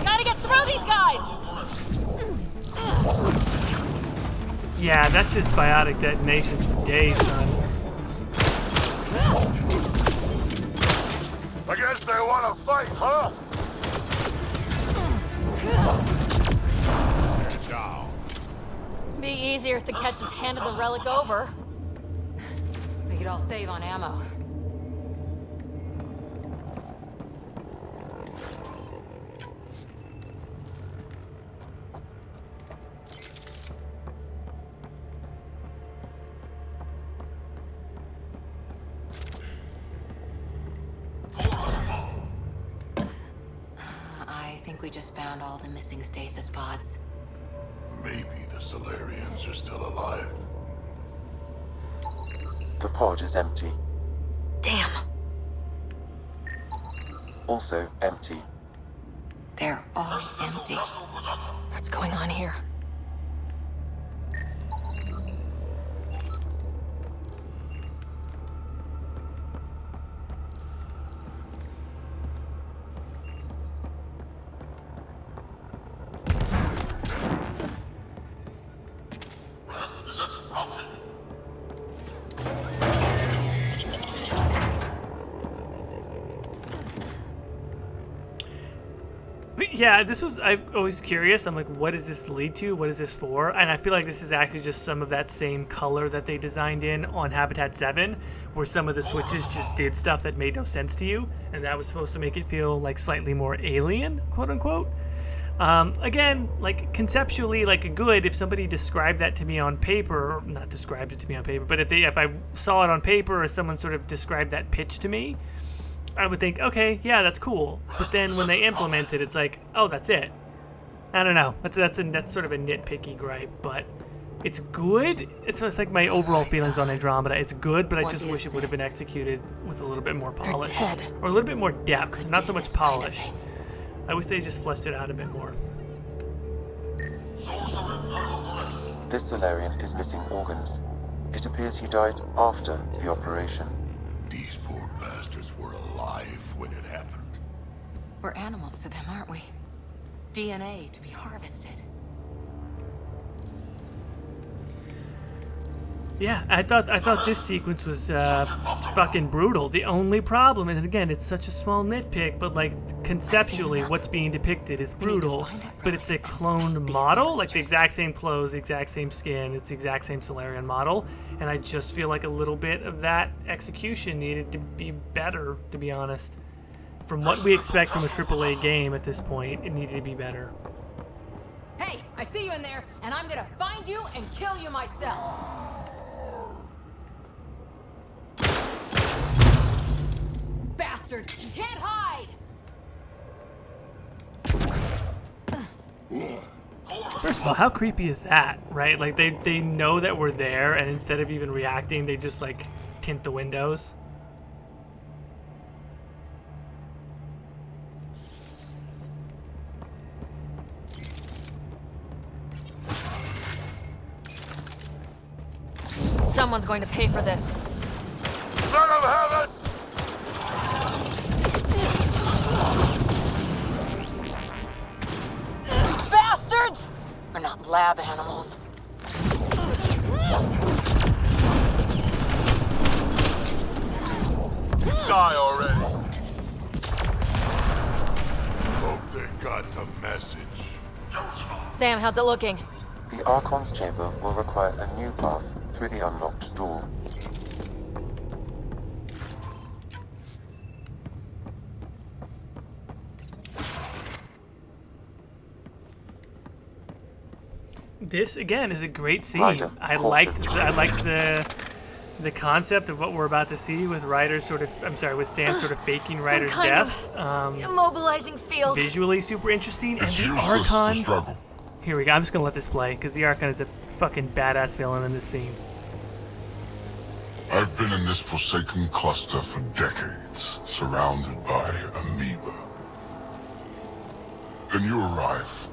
Gotta get through these guys! Yeah, that's just biotic detonations for days, son. I guess they want to fight, huh? Down. Be easier if the Ket just handed the relic over. We could all save on ammo. I think we just found all the missing stasis pods. Maybe the Salarians are still alive. The pod is empty. Damn. Also empty. They're all empty. What's going on here? Yeah, I'm always curious. I'm like, what does this lead to? What is this for? And I feel like this is actually just some of that same color that they designed in on Habitat 7, where some of the switches just did stuff that made no sense to you, and that was supposed to make it feel like slightly more alien, quote unquote. Again, like conceptually, like good, if somebody described that to me on paper, or not described it to me on paper, but if I saw it on paper or someone sort of described that pitch to me, I would think, okay, yeah, that's cool. But then when they implement it, it's like, oh, that's it. I don't know. That's sort of a nitpicky gripe, but it's good. It's like my overall feelings on Andromeda. It's good, but I just wish it would have been executed with a little bit more polish. Or a little bit more depth, not so much polish. I wish they just fleshed it out a bit more. This Salarian is missing organs. It appears he died after the operation. These poor bastards were alive when it happened. We're animals to them, aren't we? DNA to be harvested. Yeah, I thought this sequence was fucking brutal. The only problem, and again, it's such a small nitpick, but like conceptually, what's being depicted is brutal. But it's a cloned model, like the exact same clothes, the exact same skin, it's the exact same Salarian model, and I just feel like a little bit of that execution needed to be better, to be honest. From what we expect from a AAA game at this point, it needed to be better. Hey, I see you in there, and I'm gonna find you and kill you myself. bastard! You can't hide! First of all, how creepy is that, right? Like, they know that we're there, and instead of even reacting, they just, like, tint the windows. Someone's going to pay for this. Let him have it! Bastards! We're not lab animals. Die already! Hope they got the message. Sam, how's it looking? The Archon's chamber will require a new path through the unlocked door. This again is a great scene. Ryder, I liked the concept of what we're about to see with Ryder with Sam sort of faking Ryder's kind death. Immobilizing field. Visually super interesting, and It's the useless Archon. to struggle. Here we go. I'm just gonna let this play because the Archon is a fucking badass villain in this scene. I've been in this forsaken cluster for decades, surrounded by amoeba. Then you arrive,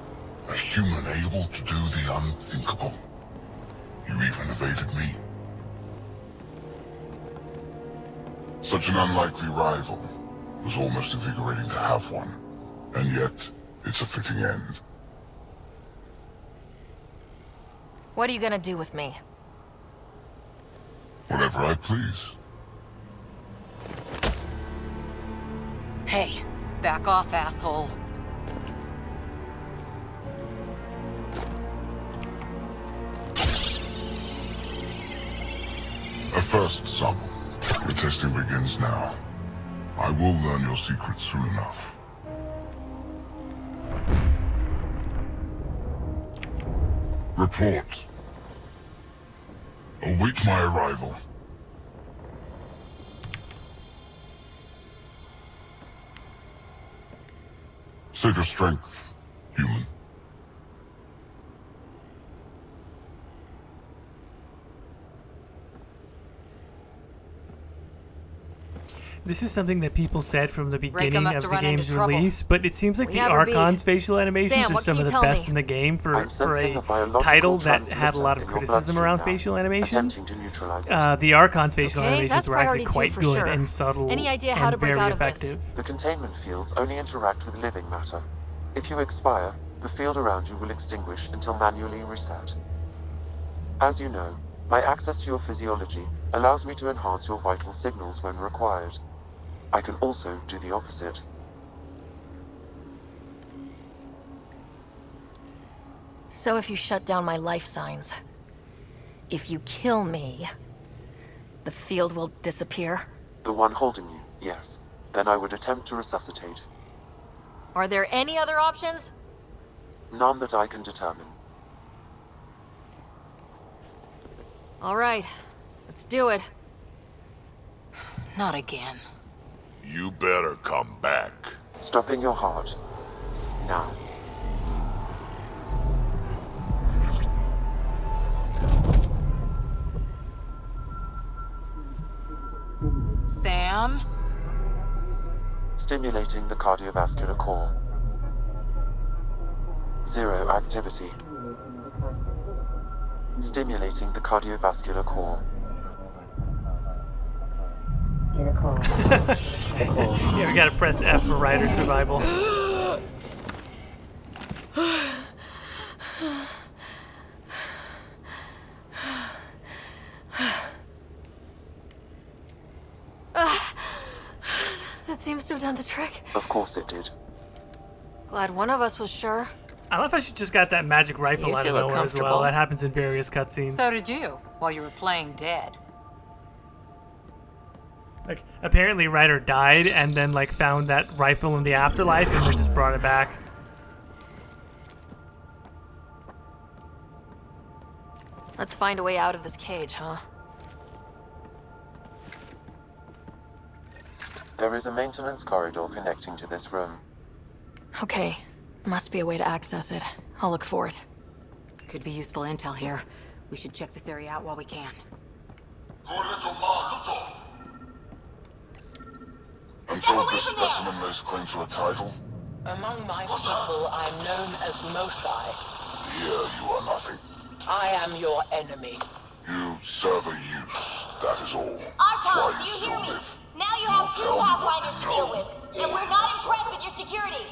a human able to do the unthinkable. You even evaded me. Such an unlikely rival. It was almost invigorating to have one. And yet, it's a fitting end. What are you gonna do with me? Whatever I please. Hey, back off, asshole. A first sample. The testing begins now. I will learn your secrets soon enough. Report. Await my arrival. Save your strength, human. This is something that people said from the beginning must of have the run into game's trouble. release, but it seems like We the have her beat. Archon's facial animations Sam, are what some can of you the tell best me? in the game for I'm sensing a a biological title that had a lot of transmitter in your criticism bloodstream around now, facial animations. attempting to neutralize it. The Archon's facial Okay, animations that's were actually priority two quite for good sure. and subtle Any idea and how to break very out of this? effective. The containment fields only interact with living matter. If you expire, the field around you will extinguish until manually reset. As you know, my access to your physiology allows me to enhance your vital signals when required. I can also do the opposite. So if you shut down my life signs, if you kill me, the field will disappear? The one holding you, yes. Then I would attempt to resuscitate. Are there any other options? None that I can determine. All right, let's do it. Not again. You better come back. Stopping your heart. Now. Sam? Stimulating the cardiovascular core. Zero activity. Stimulating the cardiovascular core. Yeah, we gotta press F for Rider survival. That seems to have done the trick. Of course it did. Glad one of us was sure. I love how she just got that magic rifle You out two of look nowhere as well. comfortable. That happens in various cutscenes. So did you, while you were playing dead. Like, apparently Ryder died and then, like, found that rifle in the afterlife and then just brought it back. Let's find a way out of this cage, huh? There is a maintenance corridor connecting to this room. Okay. Must be a way to access it. I'll look for it. Could be useful intel here. We should check this area out while we can. I'm told this specimen lays claim to a title. Among my people, I'm known as Moshai. Here you are nothing. I am your enemy. You serve a use, that is all. Archon, Why do you still hear me? live. Now you have two tell me what Pathfinders to you deal know, with, and we're not impressed with your security.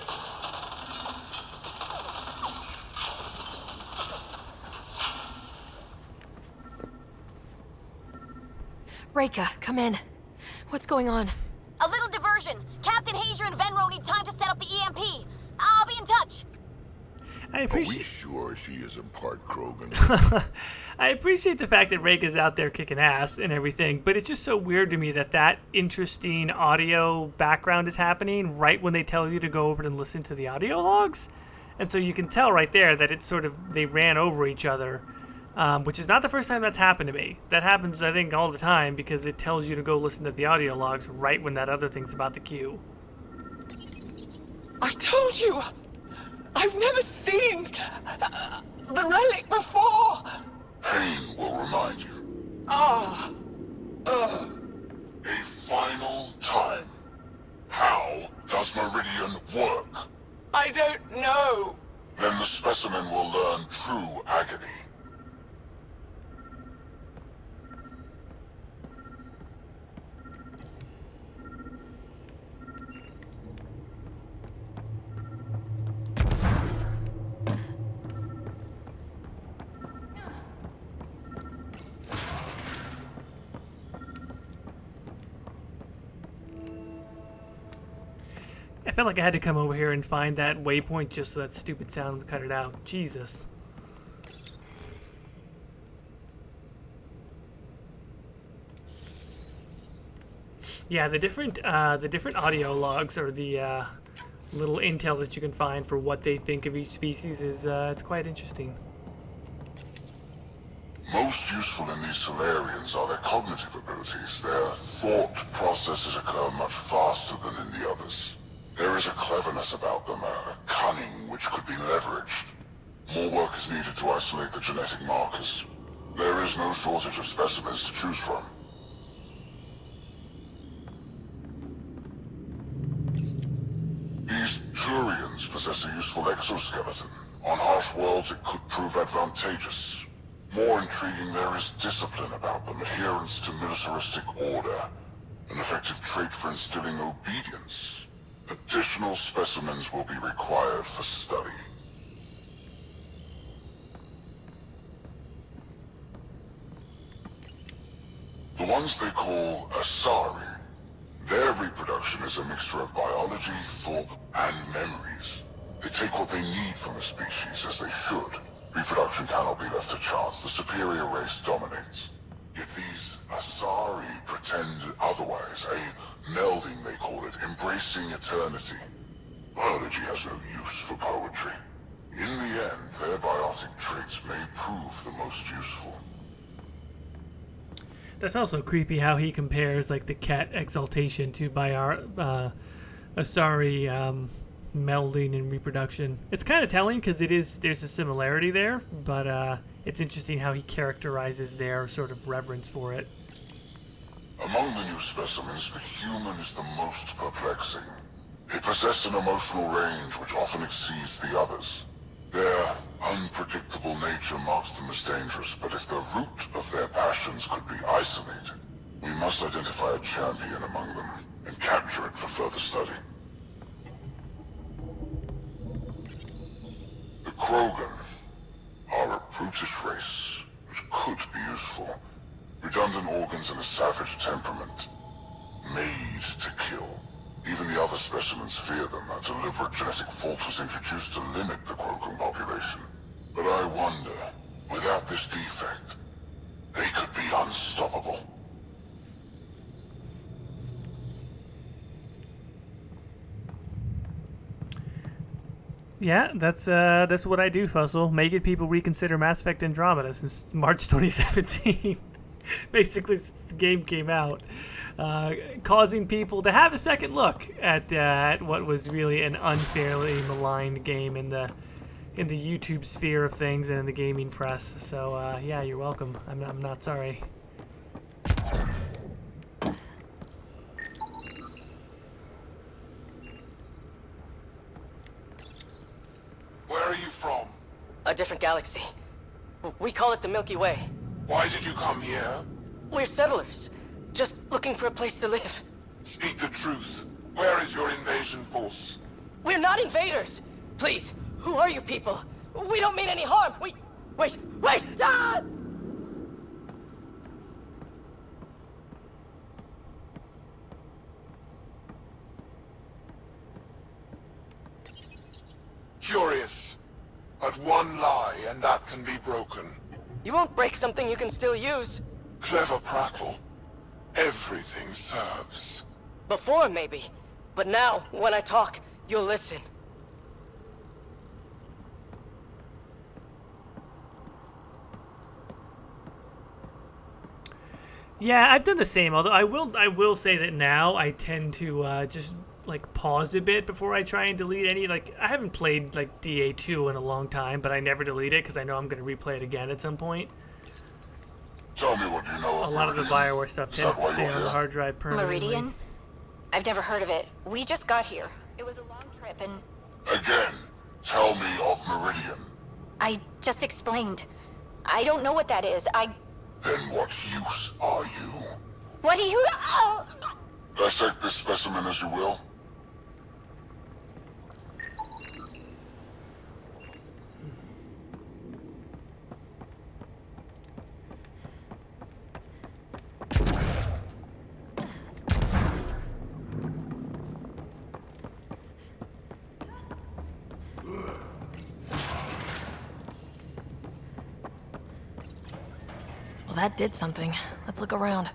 Reka, come in. What's going on? A little diversion. Captain Hager and Venro need time to set up the EMP. I'll be in touch. I appreciate. Are we sure she isn't part Krogan? I appreciate the fact that Reka's out there kicking ass and everything, but it's just so weird to me that that interesting audio background is happening right when they tell you to go over and listen to the audio logs. And so you can tell right there that it's sort of, they ran over each other, which is not the first time that's happened to me. That happens, I think, all the time because it tells you to go listen to the audio logs right when that other thing's about to cue. I told you! I've never seen the relic before! Pain will remind you. Oh. A final time. How does Meridian work? I don't know. Then the specimen will learn true agony. I felt like I had to come over here and find that waypoint just so that stupid sound would cut it out. Jesus. Yeah, the different audio logs or the little intel that you can find for what they think of each species is it's quite interesting. Most useful in these Salarians are their cognitive abilities. Their thought processes occur much faster than in the others. There is a cleverness about them, a cunning which could be leveraged. More work is needed to isolate the genetic markers. There is no shortage of specimens to choose from. These Turians possess a useful exoskeleton. On harsh worlds, it could prove advantageous. More intriguing, there is discipline about them, adherence to militaristic order, an effective trait for instilling obedience. Additional specimens will be required for study. The ones they call Asari, their reproduction is a mixture of biology, thought, and memories. They take what they need from a species, as they should. Reproduction cannot be left to chance. The superior race dominates. Yet these Asari pretend otherwise, a melding they call it, embracing eternity. Biology has no use for poetry. In the end, their biotic traits may prove the most useful. That's also creepy how he compares like the cat exaltation to Asari melding and reproduction. It's kind of telling because there's a similarity there, but it's interesting how he characterizes their sort of reverence for it. Among the new specimens, the human is the most perplexing. They possess an emotional range which often exceeds the others. Their unpredictable nature marks them as dangerous, but if the root of their passions could be isolated, we must identify a champion among them and capture it for further study. The Krogan are a brutish race, which could be useful. Redundant organs and a savage temperament. Made to kill. Even the other specimens fear them. A deliberate genetic fault was introduced to limit the Krogan population. But I wonder, without this defect, they could be unstoppable. Yeah, that's what I do, Fuzzle. Making people reconsider Mass Effect Andromeda since March 2017. Basically, since the game came out. causing people to have a second look at what was really an unfairly maligned game in the YouTube sphere of things and in the gaming press. So yeah, you're welcome. I'm not sorry. Where are you from? A different galaxy. We call it the Milky Way. Why did you come here? We're settlers, just looking for a place to live. Speak the truth. Where is your invasion force? We're not invaders! Please, who are you people? We don't mean any harm! Wait! Ah! Curious. But one lie, and that can be broken. You won't break something you can still use. Clever prattle. Everything serves. Before, maybe. But now, when I talk, you'll listen. Yeah, I've done the same. Although I will say that now I tend to just like pause a bit before I try and delete any. Like I haven't played like DA2 in a long time, but I never delete it because I know I'm going to replay it again at some point. Tell me what you know of A lot of the Bioware stuff tends to stay on the hard drive permanently. Meridian? I've never heard of it. We just got here. It was a long trip and... Again, tell me of Meridian. I just explained. I don't know what that is. Then what use are you? What do you... Oh! Dissect this specimen as you will. Well, that did something. Let's look around.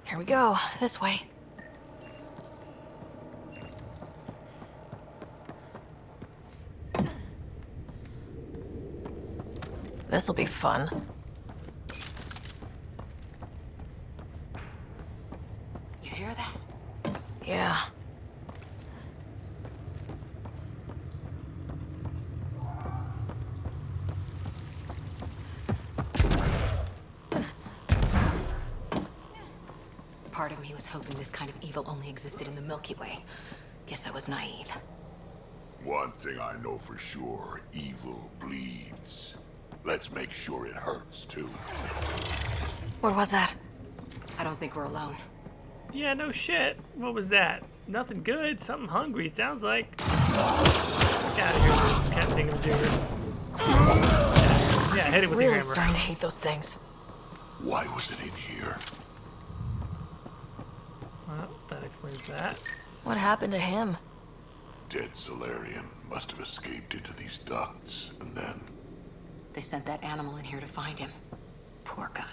Here we go. This way. This'll be fun. You hear that? Yeah. Part of me was hoping this kind of evil only existed in the Milky Way. Guess I was naive. One thing I know for sure, evil bleeds. Let's make sure it hurts, too. What was that? I don't think we're alone. Yeah, no shit. What was that? Nothing good. Something hungry, it sounds like. Get out of here, cat thing of Yeah, hit it with really your hammer. starting to hate those things. Why was it in here? Well, that explains that. What happened to him? Dead Salarian must have escaped into these ducts, and then... They sent that animal in here to find him. Poor guy.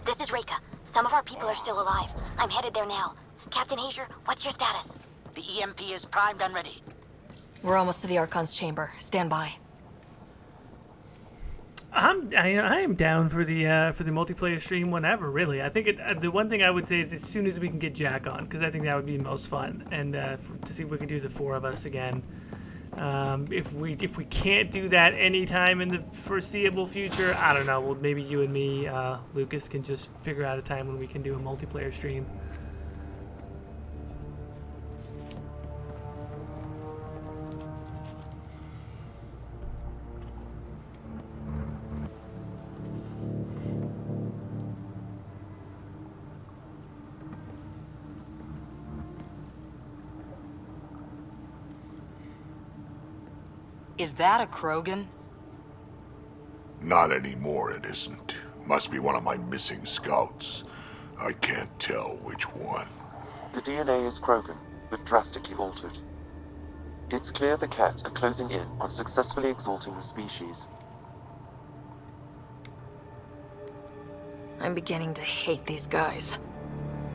This is Reka. Some of our people are still alive. I'm headed there now. Captain Hager, what's your status? The EMP is primed and ready. We're almost to the Archon's chamber. Stand by. I am down for the multiplayer stream whenever, really. I think the one thing I would say is as soon as we can get Jack on, because I think that would be most fun, and to see if we can do the four of us again. If we can't do that anytime in the foreseeable future, I don't know. Well, maybe you and me, Lucas, can just figure out a time when we can do a multiplayer stream. Is that a Krogan? Not anymore, it isn't. Must be one of my missing scouts. I can't tell which one. The DNA is Krogan, but drastically altered. It's clear the Ket are closing in on successfully exalting the species. I'm beginning to hate these guys.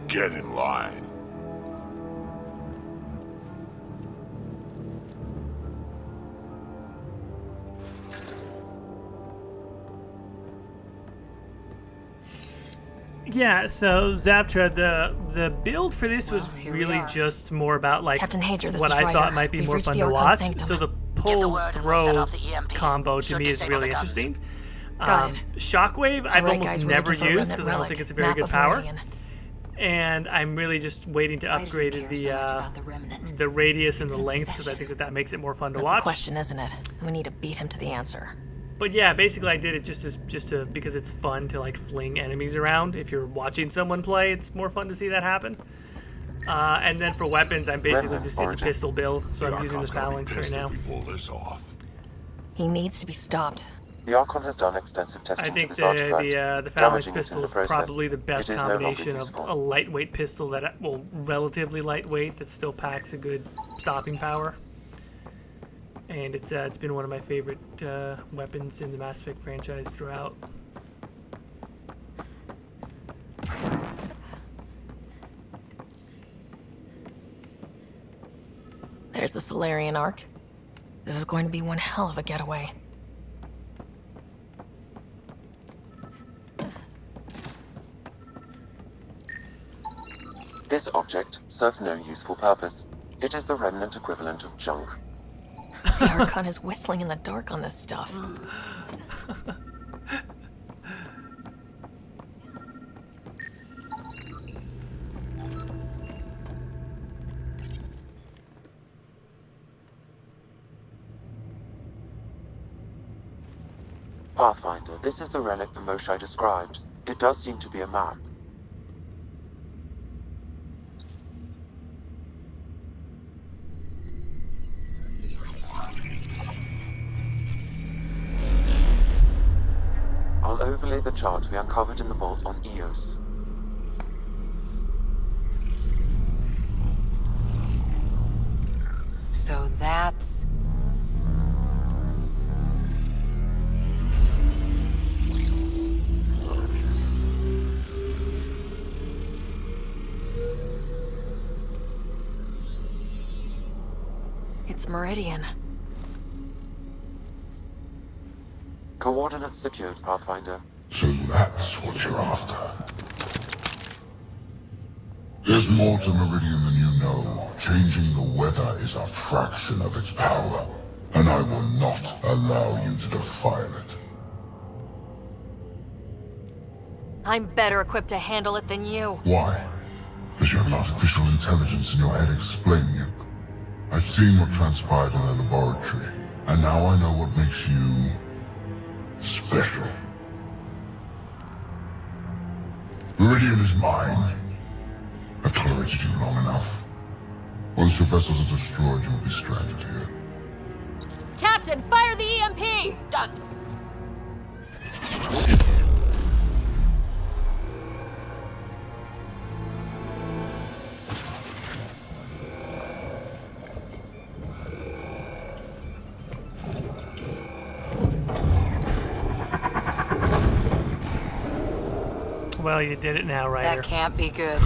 Get in line. Yeah, so Zaptra, the build for this was really just more about like Captain Hager, this what is I Ryder. thought might be We've more reached fun the to Archon watch. sanctum. So the Get the pull word and we'll set throw off the EMP. combo to Should me is disable really the guns. interesting. Got it. Shockwave I've Alright, almost guys, we're never looking for a used remnant because I don't relic. think it's a very Map good of power. Meridian. And I'm really just waiting to Why does he upgrade care the so much about the remnant? the radius and It's the an length because I think that makes it more fun to That's watch. the question, isn't it? We need to beat him to the answer. But yeah, basically I did it just to because it's fun to like fling enemies around. If you're watching someone play, it's more fun to see that happen. And then for weapons, I'm basically just it's a pistol build, so I'm using the phalanx right now. Pull this off. He needs to be stopped. The Archon has done extensive testing I think to this artifact, the phalanx damaging it in pistol the is process. probably the best It is no longer combination of useful. a lightweight pistol that, well, relatively lightweight that still packs a good stopping power. And it's been one of my favorite weapons in the Mass Effect franchise throughout. There's the Salarian Ark. This is going to be one hell of a getaway. This object serves no useful purpose. It is the remnant equivalent of junk. The Archon is whistling in the dark on this stuff. Pathfinder, this is the relic the Moshai described. It does seem to be a map. I'll overlay the chart we uncovered in the vault on Eos. So that's... It's Meridian. Coordinates secured, Pathfinder. So that's what you're after. There's more to Meridian than you know. Changing the weather is a fraction of its power, and I will not allow you to defile it. I'm better equipped to handle it than you. Why? Because you have artificial intelligence in your head explaining it. I've seen what transpired in the laboratory, and now I know what makes you special. Meridian is mine. I've tolerated you long enough. Once your vessels are destroyed, you'll be stranded here. Captain, fire the EMP! Done. Well, you did it now, Ryder. That can't be good.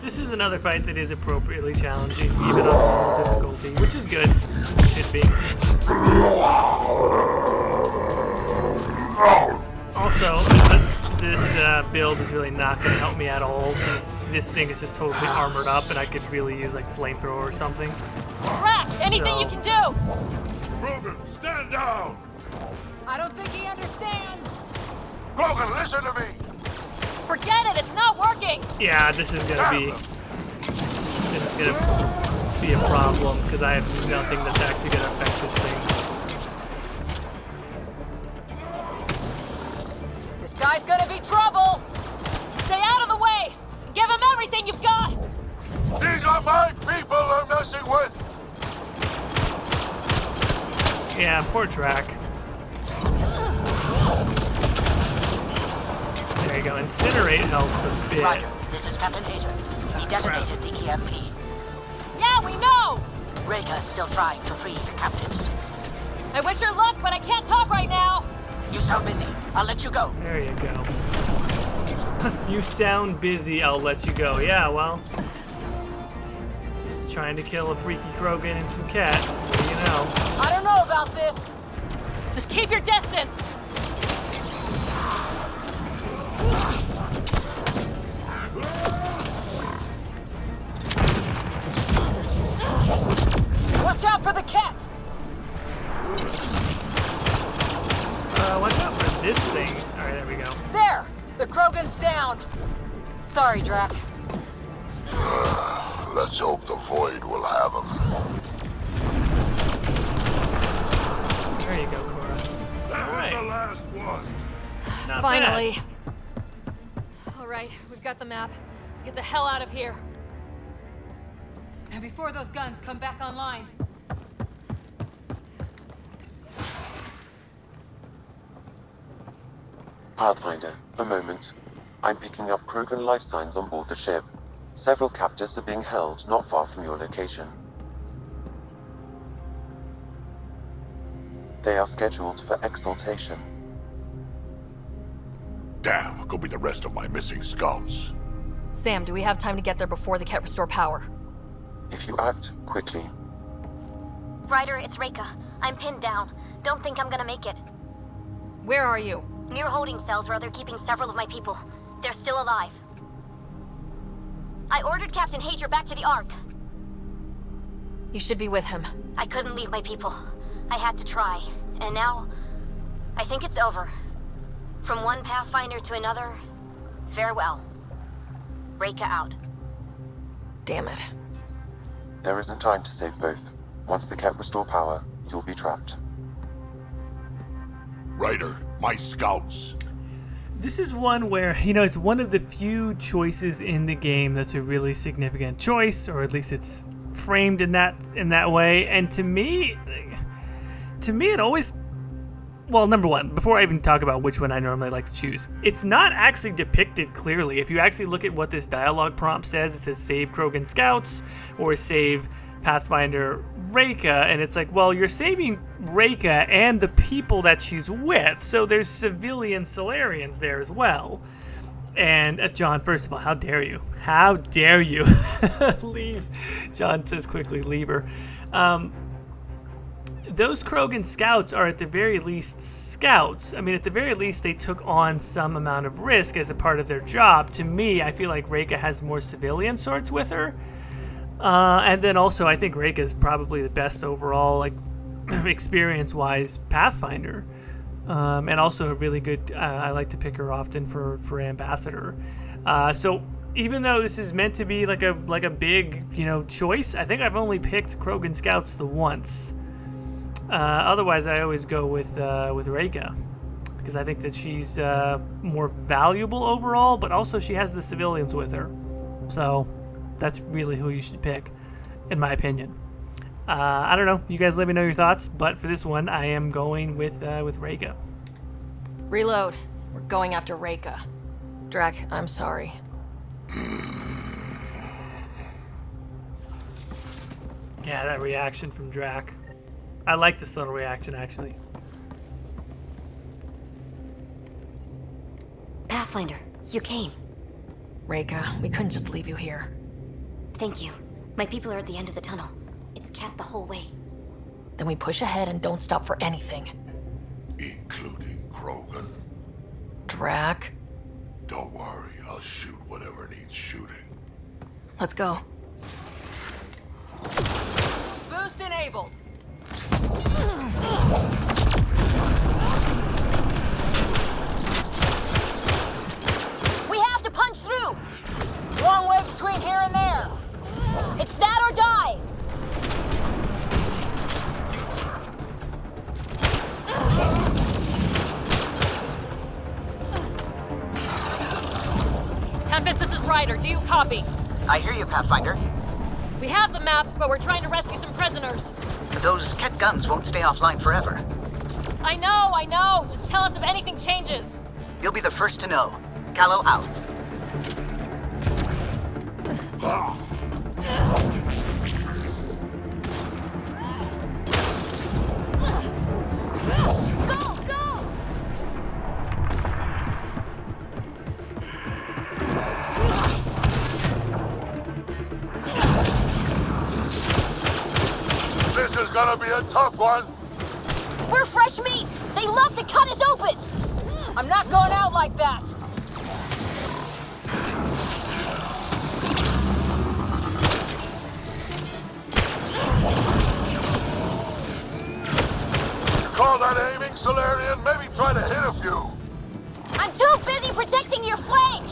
This is another fight that is appropriately challenging, even on normal difficulty, which is good. It should be. Also, this build is really not going to help me at all. This thing is just totally armored up, and I could really use like flamethrower or something. Rax, anything you can do! Krogan, stand down! I don't think he understands. Krogan, listen to me! Forget it, it's not working! Yeah, this is gonna be a problem because I have nothing that's actually gonna affect this thing. This guy's gonna be trouble! Stay out of the way! Give him everything you've got! These are my people I'm messing with! Yeah, poor Drac. There you go. Incinerate helps a bit. Roger, this is Captain Hager. He detonated the EMP. Yeah, we know! Reka is still trying to free the captives. I wish her luck, but I can't talk right now! You sound busy. I'll let you go. There you go. You sound busy, I'll let you go. Yeah, well. Just trying to kill a freaky Krogan and some cat. What do you know? I don't know about this! Just keep your distance! Watch out for the cat! Watch out for this thing. Alright, there we go. There! The Krogan's down! Sorry, Drac. Let's hope the Void will have him. There you go, Cora. That was the last one. Not Finally. bad. All right, we've got the map. Let's get the hell out of here. And before those guns come back online. Pathfinder, a moment. I'm picking up Krogan life signs on board the ship. Several captives are being held not far from your location. They are scheduled for exaltation. Damn, could be the rest of my missing scouts. Sam, do we have time to get there before the Ket restore power? If you act quickly. Ryder, it's Reka. I'm pinned down. Don't think I'm gonna make it. Where are you? Near holding cells where they're keeping several of my people. They're still alive. I ordered Captain Hager back to the Ark. You should be with him. I couldn't leave my people. I had to try. And now, I think it's over. From one Pathfinder to another, farewell. Reka out. Damn it. There isn't time to save both. Once the Ket restore power, you'll be trapped. Ryder, my scouts. This is one where, you know, it's one of the few choices in the game that's a really significant choice, or at least it's framed in that way. And to me it always, well, number one, before I even talk about which one I normally like to choose, it's not actually depicted clearly. If you actually look at what this dialogue prompt says, it says save Krogan scouts or save Pathfinder Reka, and it's like, well, you're saving Reka and the people that she's with, so there's civilian Salarians there as well. And John, first of all, how dare you? How dare you leave? John says quickly, leave her. Those Krogan scouts are at the very least scouts. I mean, at the very least, they took on some amount of risk as a part of their job. To me, I feel like Reka has more civilian sorts with her. And then also, I think Reka is probably the best overall, like, experience-wise Pathfinder. And also a really good, I like to pick her often for Ambassador. So even though this is meant to be like a big, you know, choice, I think I've only picked Krogan Scouts the once. Otherwise, I always go with Reka, because I think that she's more valuable overall, but also she has the civilians with her. So that's really who you should pick, in my opinion. I don't know. You guys let me know your thoughts, but for this one, I am going with Reka. Reload. We're going after Reka. Drac, I'm sorry. Yeah, that reaction from Drac. I like this little reaction, actually. Pathfinder, you came. Reka, we couldn't just leave you here. Thank you. My people are at the end of the tunnel. It's Ket the whole way. Then we push ahead and don't stop for anything. Including Krogan? Drac? Don't worry, I'll shoot whatever needs shooting. Let's go. Boost enabled. We have to punch through. Long way between here and there. It's that or die. Tempest, this is Ryder. Do you copy? I hear you, Pathfinder. We have the map, but we're trying to rescue some prisoners. Those Ket guns won't stay offline forever. I know. Just tell us if anything changes. You'll be the first to know. Callow out. This is gonna be a tough one. We're fresh meat! They love to cut us open! I'm not going out like that! Call that aiming, Salarian? Maybe try to hit a few. I'm too busy protecting your flank!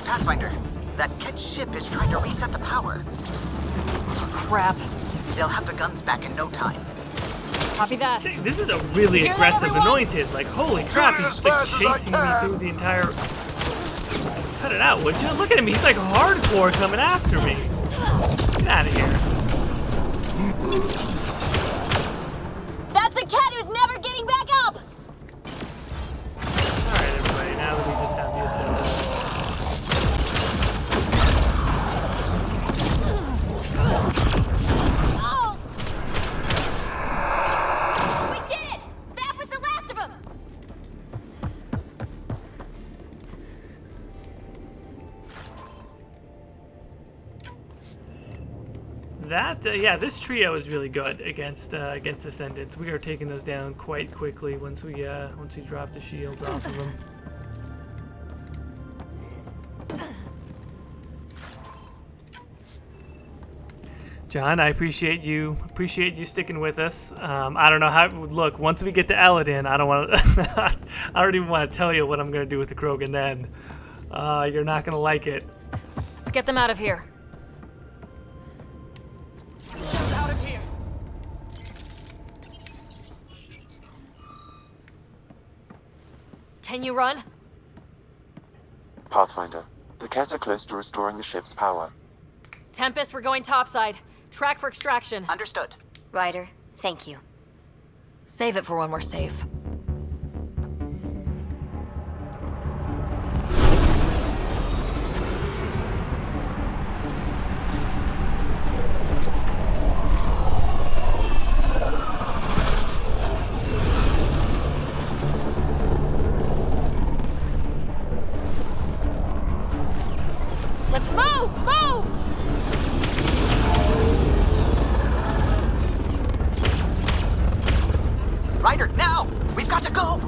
Pathfinder, that Ket ship is trying to reset the power. Crap. They'll have the guns back in no time. Copy that. This is a really Hear that, aggressive everyone? Anointed. Like, holy crap, he's like chasing me through the entire... Cut it out, would you? Look at him, he's like hardcore coming after me. Get out of here. That's a cat who's never getting back up! Alright, everybody, now that we just have the assist. Oh! We did it! That was the last of them! That, yeah, this trio is really good against Descendants. We are taking those down quite quickly once we drop the shields off of them. John, I appreciate you sticking with us. I don't know how. Look, once we get to Eladin, I don't want to. I don't even want to tell you what I'm gonna do with the Krogan. Then, you're not gonna like it. Let's get them out of here. Out of here! Can you run? Pathfinder, the Ket are close to restoring the ship's power. Tempest, we're going topside. Track for extraction. Understood. Ryder, thank you. Save it for when we're safe. Let's move! Move! Ryder, now! We've got to go!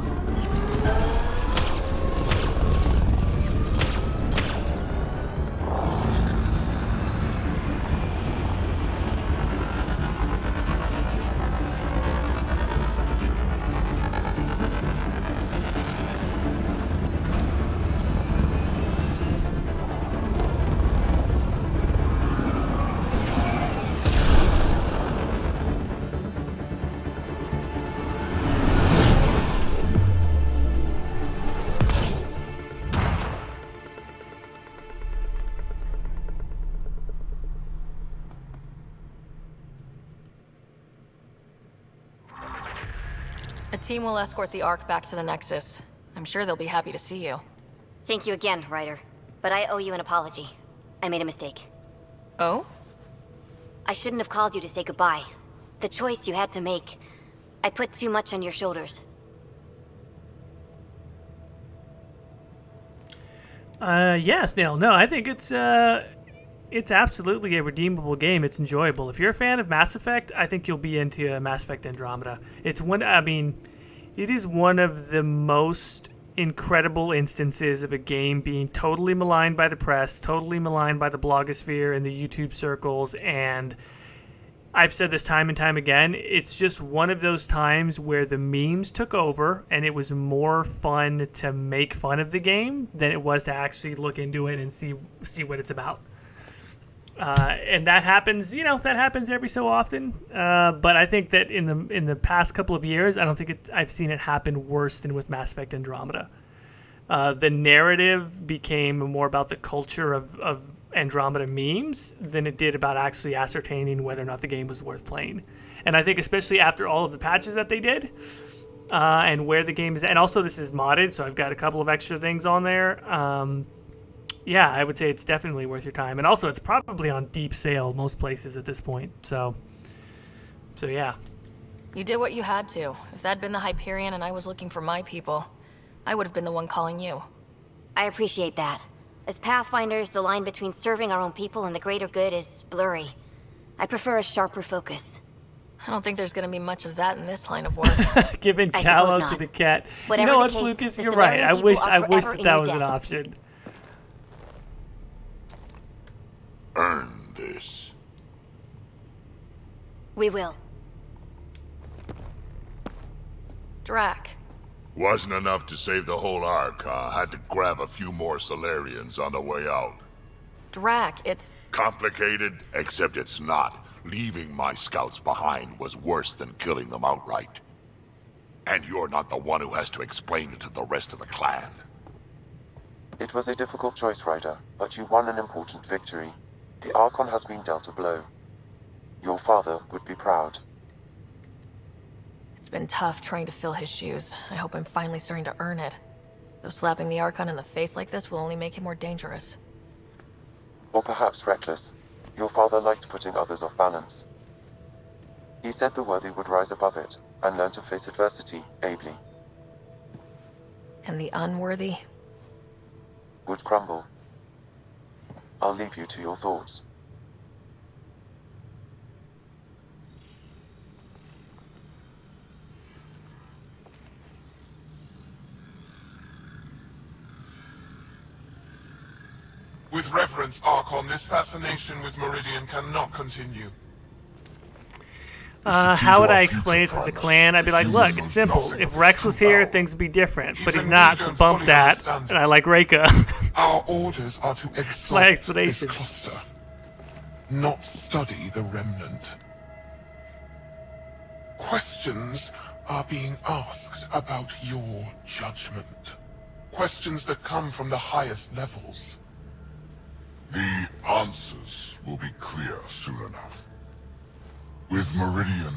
A team will escort the Ark back to the Nexus. I'm sure they'll be happy to see you. Thank you again, Ryder. But I owe you an apology. I made a mistake. Oh? I shouldn't have called you to say goodbye. The choice you had to make. I put too much on your shoulders. Yeah, Snail. No, I think it's absolutely a redeemable game. It's enjoyable. If you're a fan of Mass Effect, I think you'll be into Mass Effect Andromeda. It is one of the most incredible instances of a game being totally maligned by the press, totally maligned by the blogosphere and the YouTube circles, and I've said this time and time again, it's just one of those times where the memes took over and it was more fun to make fun of the game than it was to actually look into it and see what it's about. And that happens, that happens every so often. But I think that in the past couple of years, I don't think I've seen it happen worse than with Mass Effect Andromeda. the narrative became more about the culture of Andromeda memes than it did about actually ascertaining whether or not the game was worth playing. And I think especially after all of the patches that they did, and where the game is, and also this is modded, so I've got a couple of extra things on there. Yeah, I would say it's definitely worth your time. And also it's probably on deep sale most places at this point. So yeah. You did what you had to. If that'd been the Hyperion and I was looking for my people, I would have been the one calling you. I appreciate that. As Pathfinders, the line between serving our own people and the greater good is blurry. I prefer a sharper focus. I don't think there's gonna be much of that in this line of work. Giving Callow to the cat. Whatever you know what, the case, Lucas? the You're right. Salarian I wish people are that forever in that your was an debt. option. Earn this. We will. Drac. Wasn't enough to save the whole Ark, huh? Had to grab a few more Salarians on the way out. Drac, it's... Complicated, except it's not. Leaving my scouts behind was worse than killing them outright. And you're not the one who has to explain it to the rest of the clan. It was a difficult choice, Ryder, but you won an important victory. The Archon has been dealt a blow. Your father would be proud. It's been tough trying to fill his shoes. I hope I'm finally starting to earn it. Though slapping the Archon in the face like this will only make him more dangerous. Or perhaps reckless. Your father liked putting others off balance. He said the worthy would rise above it, and learn to face adversity ably. And the unworthy? Would crumble. I'll leave you to your thoughts. With reverence, Archon, this fascination with Meridian cannot continue. How would I explain it to the clan? I'd be like, look, it's simple. If Rex was here, things would be different. But he's not, so bump that. And I like Reka. Our orders are to my exalt explanation. this cluster, not study the remnant. Questions are being asked about your judgment. Questions that come from the highest levels. The answers will be clear soon enough. With Meridian,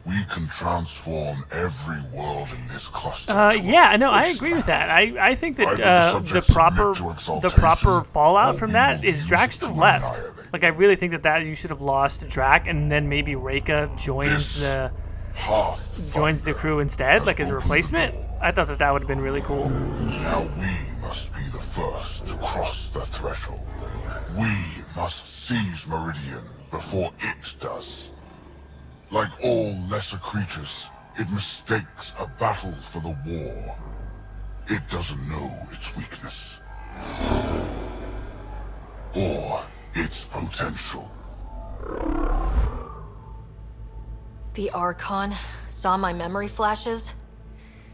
we can transform every world in this cluster. Yeah, no, I agree with that. I think that the proper fallout from that is Drac should have left. Like, I really think that you should have lost Drac, and then maybe Reka joins the crew instead, like as a replacement. I thought that would have been really cool. Now we must be the first to cross the threshold. We must seize Meridian before it does. Like all lesser creatures, it mistakes a battle for the war. It doesn't know its weakness. Or its potential. The Archon saw my memory flashes?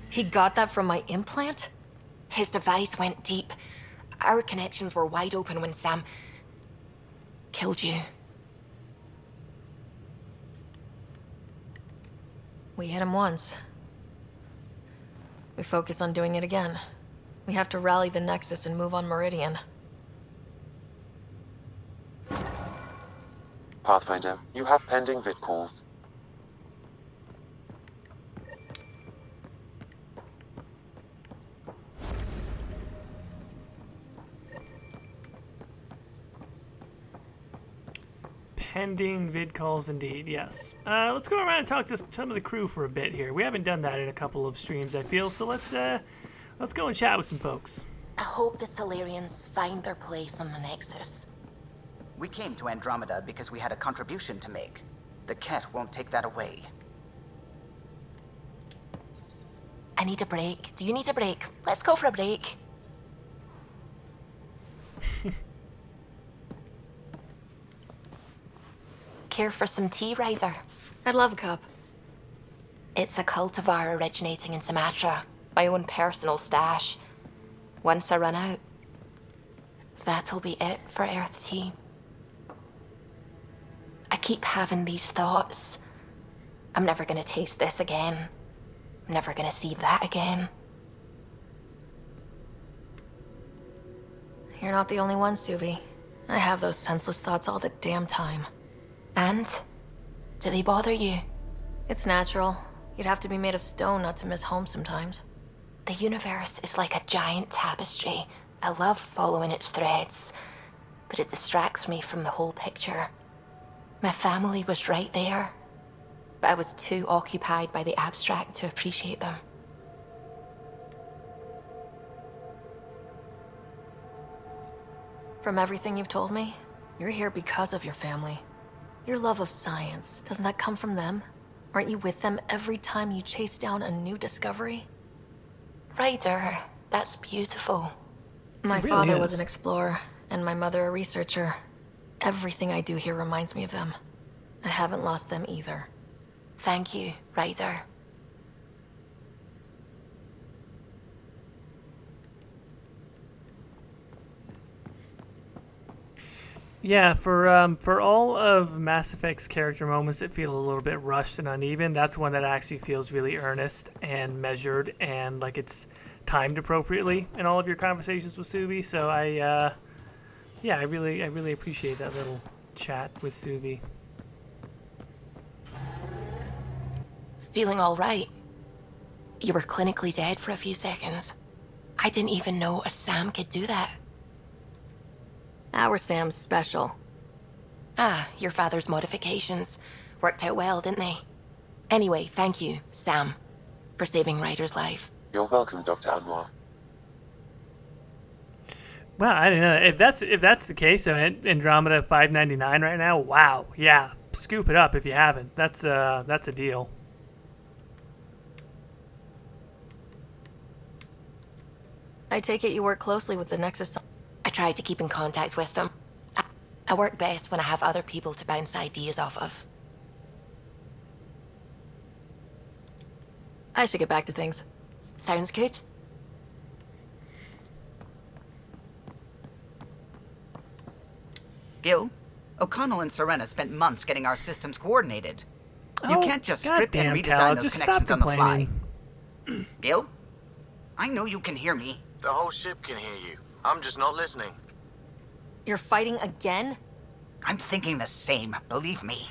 He got that from my implant? His device went deep. Our connections were wide open when Sam killed you. We hit him once. We focus on doing it again. We have to rally the Nexus and move on Meridian. Pathfinder, you have pending vid calls. Pending vid calls indeed, yes. Let's go around and talk to some of the crew for a bit here. We haven't done that in a couple of streams, I feel, so let's go and chat with some folks. I hope the Salarians find their place on the Nexus. We came to Andromeda because we had a contribution to make. The Ket won't take that away. I need a break. Do you need a break? Let's go for a break. Care for some tea, Ryder? I'd love a cup. It's a cultivar originating in Sumatra. My own personal stash. Once I run out, that'll be it for Earth tea. I keep having these thoughts. I'm never gonna taste this again. I'm never gonna see that again. You're not the only one, Suvi. I have those senseless thoughts all the damn time. And? Do they bother you? It's natural. You'd have to be made of stone not to miss home sometimes. The universe is like a giant tapestry. I love following its threads, but it distracts me from the whole picture. My family was right there, but I was too occupied by the abstract to appreciate them. From everything you've told me, you're here because of your family. Your love of science, doesn't that come from them? Aren't you with them every time you chase down a new discovery? Ryder, that's beautiful. My really father is. was an explorer, and my mother a researcher. Everything I do here reminds me of them. I haven't lost them either. Thank you, Ryder. Yeah, for all of Mass Effect's character moments that feel a little bit rushed and uneven, that's one that actually feels really earnest and measured and like it's timed appropriately in all of your conversations with Suvi. So I really appreciate that little chat with Suvi. Feeling all right? You were clinically dead for a few seconds. I didn't even know a Sam could do that. Our Sam's special. Ah, your father's modifications. Worked out well, didn't they? Anyway, thank you, Sam, for saving Ryder's life. You're welcome, Dr. Anwar. Wow, I didn't know that. If that's the case, so Andromeda 599 right now. Wow, yeah, scoop it up if you haven't. That's a deal. I take it you work closely with the Nexus. I try to keep in contact with them. I work best when I have other people to bounce ideas off of. I should get back to things. Sounds good. Gil, O'Connell and Serena spent months getting our systems coordinated. You can't just strip and redesign those connections on the fly. Gil? I know you can hear me. The whole ship can hear you. I'm just not listening. You're fighting again? I'm thinking the same, believe me.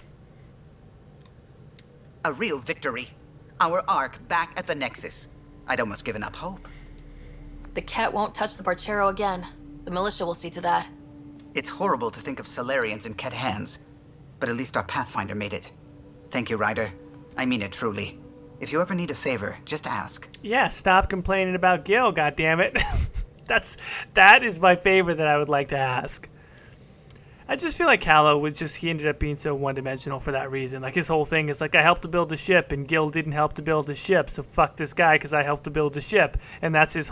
A real victory. Our Ark back at the Nexus. I'd almost given up hope. The Ket won't touch the Barchero again. The militia will see to that. It's horrible to think of Salarians in Ket hands, but at least our Pathfinder made it. Thank you, Ryder. I mean it truly. If you ever need a favor, just ask. Yeah, stop complaining about Gil, goddammit. That is my favor that I would like to ask. I just feel like Callow he ended up being so one-dimensional for that reason. Like his whole thing is like, I helped to build the ship and Gil didn't help to build the ship, so fuck this guy because I helped to build the ship. And that's his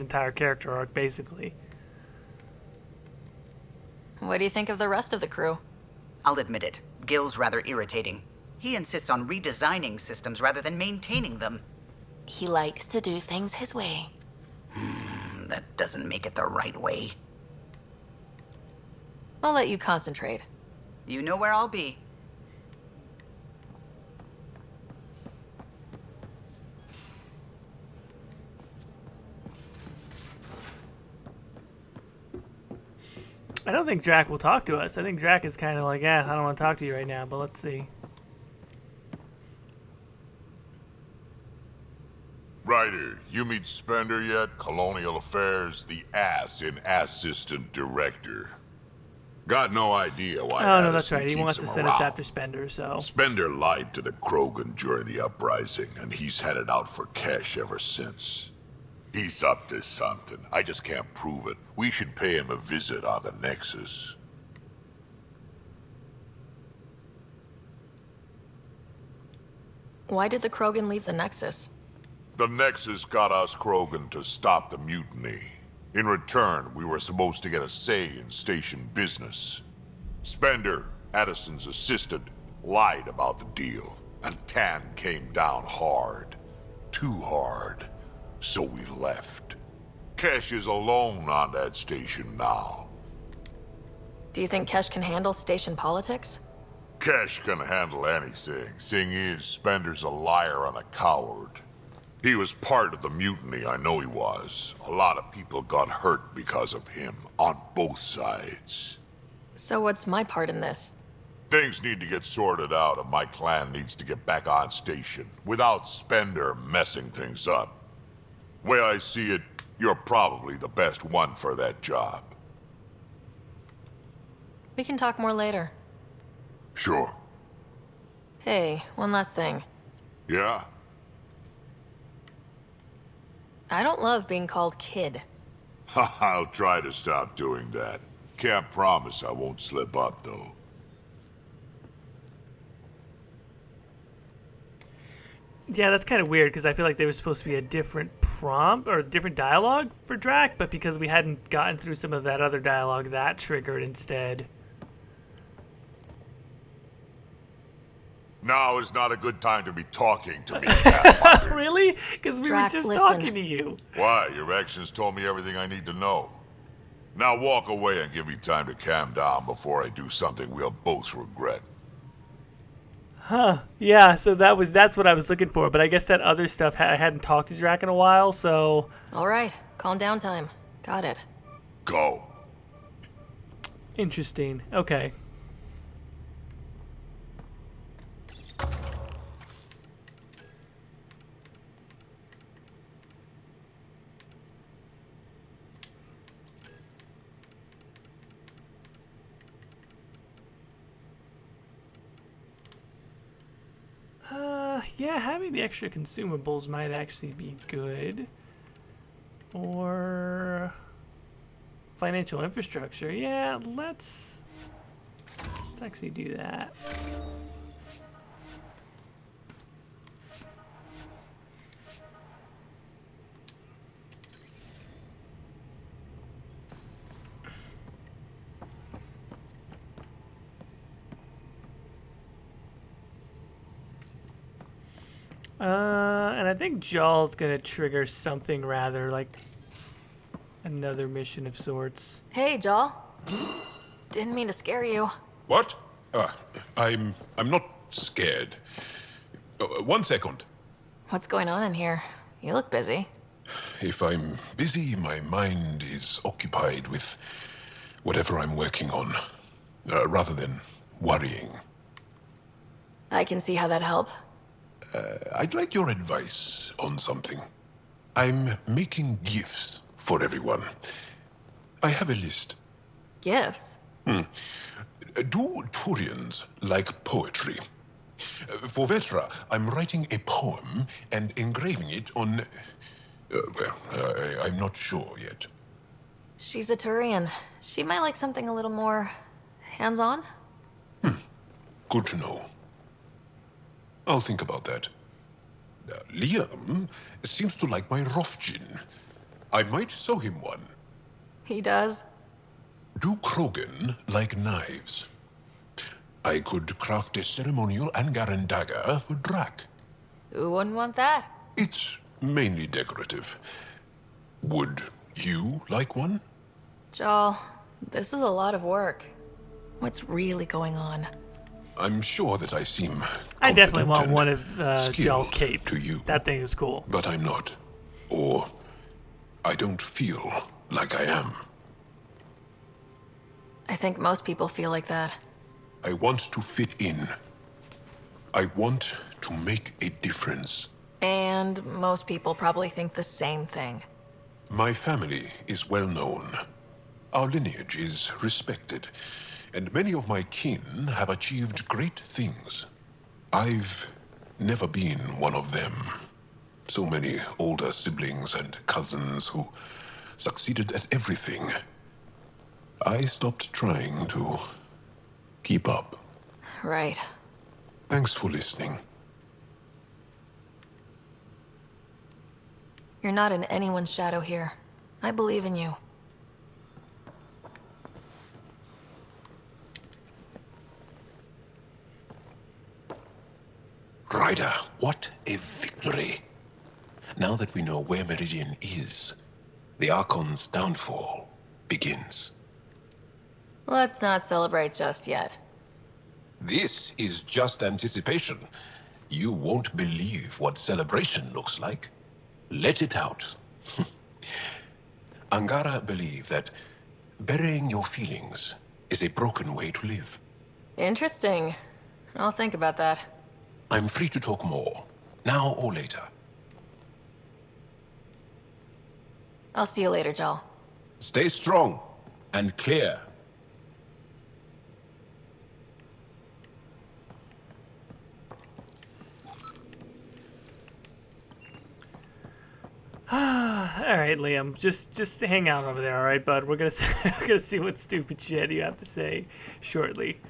entire character arc, basically. What do you think of the rest of the crew? I'll admit it, Gil's rather irritating. He insists on redesigning systems rather than maintaining them. He likes to do things his way. That doesn't make it the right way. I'll let you concentrate. You know where I'll be. I don't think Drac will talk to us. I think Drac is kind of like, I don't want to talk to you right now, but let's see. Ryder, you meet Spender yet? Colonial Affairs, the ass in Assistant Director. Got no idea why. Oh, no, that's right. He keeps wants to him send us around. after Spender, so. Spender lied to the Krogan during the uprising, and he's headed out for cash ever since. He's up to something. I just can't prove it. We should pay him a visit on the Nexus. Why did the Krogan leave the Nexus? The Nexus got us Krogan to stop the mutiny. In return, we were supposed to get a say in station business. Spender, Addison's assistant, lied about the deal, and Tan came down hard. Too hard. So we left. Kesh is alone on that station now. Do you think Kesh can handle station politics? Kesh can handle anything. Thing is, Spender's a liar and a coward. He was part of the mutiny, I know he was. A lot of people got hurt because of him, on both sides. So what's my part in this? Things need to get sorted out, and my clan needs to get back on station, without Spender messing things up. Way I see it, you're probably the best one for that job. We can talk more later. Sure. Hey, one last thing. Yeah? I don't love being called kid. I'll try to stop doing that. Can't promise I won't slip up, though. Yeah, that's kind of weird, because I feel like there was supposed to be a different prompt, or a different dialogue for Drac, but because we hadn't gotten through some of that other dialogue, that triggered instead. Now is not a good time to be talking to me. Really? Because we were just talking to you. Why? Your actions told me everything I need to know. Now walk away and give me time to calm down before I do something we'll both regret. Huh. Yeah, so that's what I was looking for, but I guess that other stuff, I hadn't talked to Drac in a while, so... Alright, calm down time. Got it. Go. Interesting. Okay. Yeah, having the extra consumables might actually be good. Or financial infrastructure. Yeah, let's actually do that. And I think Jaw's gonna trigger something rather, like another mission of sorts. Hey, Jaw. Didn't mean to scare you. What? I'm not scared. 1 second. What's going on in here? You look busy. If I'm busy, my mind is occupied with whatever I'm working on, rather than worrying. I can see how that'd help. I'd like your advice on something. I'm making gifts for everyone. I have a list. Gifts? Do Turians like poetry? For Vetra, I'm writing a poem and engraving it on... I'm not sure yet. She's a Turian. She might like something a little more hands-on. Good to know. I'll think about that. Liam seems to like my Rofgin. I might sew him one. He does? Do Krogan like knives? I could craft a ceremonial Angaran dagger for Drac. Who wouldn't want that? It's mainly decorative. Would you like one? Jaw, this is a lot of work. What's really going on? I'm sure that I seem I definitely want one of Jaw's capes. To you, that thing is cool. But I'm not. Or I don't feel like I am. I think most people feel like that. I want to fit in. I want to make a difference. And most people probably think the same thing. My family is well known. Our lineage is respected. And many of my kin have achieved great things. I've never been one of them. So many older siblings and cousins who succeeded at everything. I stopped trying to keep up. Right. Thanks for listening. You're not in anyone's shadow here. I believe in you. Ryder, what a victory. Now that we know where Meridian is, the Archon's downfall begins. Let's not celebrate just yet. This is just anticipation. You won't believe what celebration looks like. Let it out. Angara believe that burying your feelings is a broken way to live. Interesting. I'll think about that. I'm free to talk more, now or later. I'll see you later, Jal. Stay strong and clear. All right, Liam, just hang out over there, all right, bud. We're gonna see what stupid shit you have to say shortly.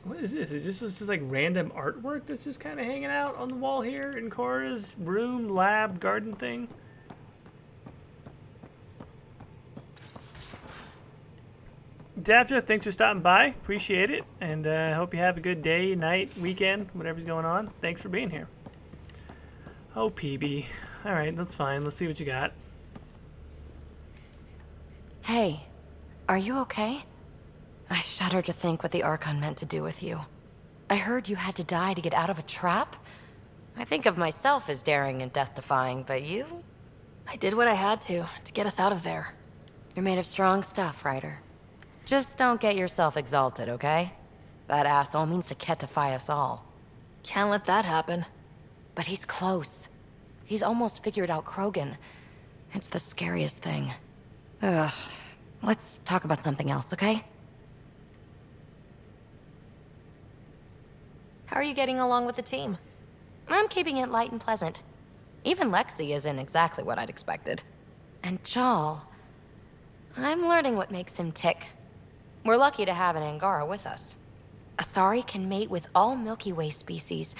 What is this? Is this just like random artwork that's just kind of hanging out on the wall here in Cora's room, lab, garden thing? Dapja, thanks for stopping by. Appreciate it, and hope you have a good day, night, weekend, whatever's going on. Thanks for being here. Oh, PB. All right, that's fine. Let's see what you got. Hey, are you okay? I shudder to think what the Archon meant to do with you. I heard you had to die to get out of a trap. I think of myself as daring and death-defying, but you? I did what I had to get us out of there. You're made of strong stuff, Ryder. Just don't get yourself exalted, okay? That asshole means to ketify us all. Can't let that happen. But he's close. He's almost figured out Krogan. It's the scariest thing. Ugh. Let's talk about something else, okay? How are you getting along with the team? I'm keeping it light and pleasant. Even Lexi isn't exactly what I'd expected. And Jal, I'm learning what makes him tick. We're lucky to have an Angara with us. Asari can mate with all Milky Way species.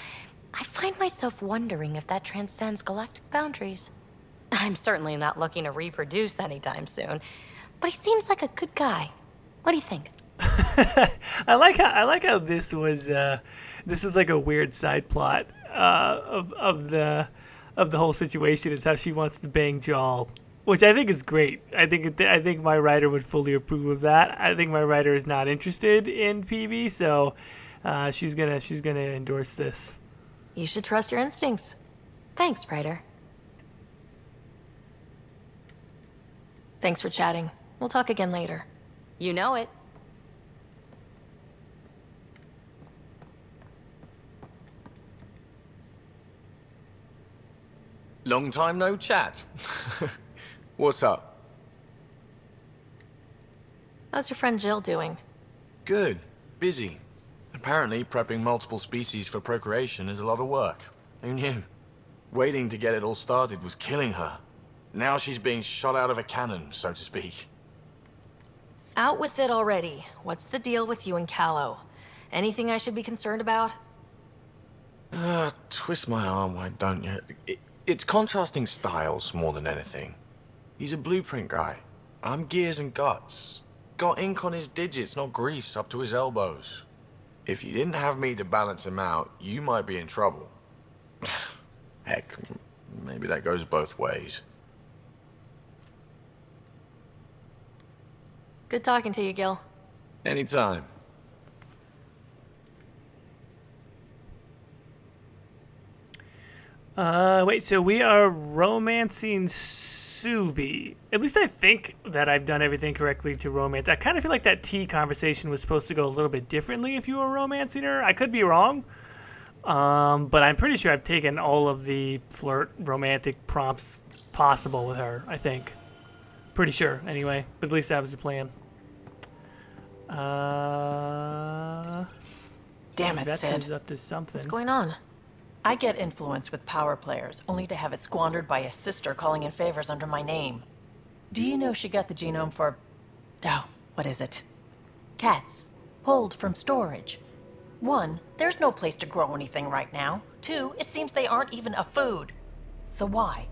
I find myself wondering if that transcends galactic boundaries. I'm certainly not looking to reproduce anytime soon, but he seems like a good guy. What do you think? I like how this was like a weird side plot of the whole situation, is how she wants to bang Jal, which I think is great. I think my writer would fully approve of that. I think my writer is not interested in PB, so she's gonna endorse this. You should trust your instincts. Thanks, Ryder. Thanks for chatting. We'll talk again later. You know it. Long time no chat. What's up? How's your friend Jill doing? Good. Busy. Apparently, prepping multiple species for procreation is a lot of work. Who knew? Waiting to get it all started was killing her. Now she's being shot out of a cannon, so to speak. Out with it already. What's the deal with you and Callow? Anything I should be concerned about? Twist my arm, why don't you? It's contrasting styles more than anything. He's a blueprint guy. I'm gears and guts. Got ink on his digits, not grease up to his elbows. If you didn't have me to balance him out, you might be in trouble. Heck, maybe that goes both ways. Good talking to you, Gil. Anytime. Wait, so we are romancing Suvi. At least I think that I've done everything correctly to romance. I kind of feel like that tea conversation was supposed to go a little bit differently if you were romancing her. I could be wrong. But I'm pretty sure I've taken all of the flirt romantic prompts possible with her, I think. Pretty sure, anyway. But at least that was the plan. Damn it, that Sid. turns up to something. What's going on? I get influence with power players, only to have it squandered by a sister calling in favors under my name. Do you know she got the genome for... oh, what is it? Cats. Pulled from storage. 1, there's no place to grow anything right now. 2, it seems they aren't even a food. So why?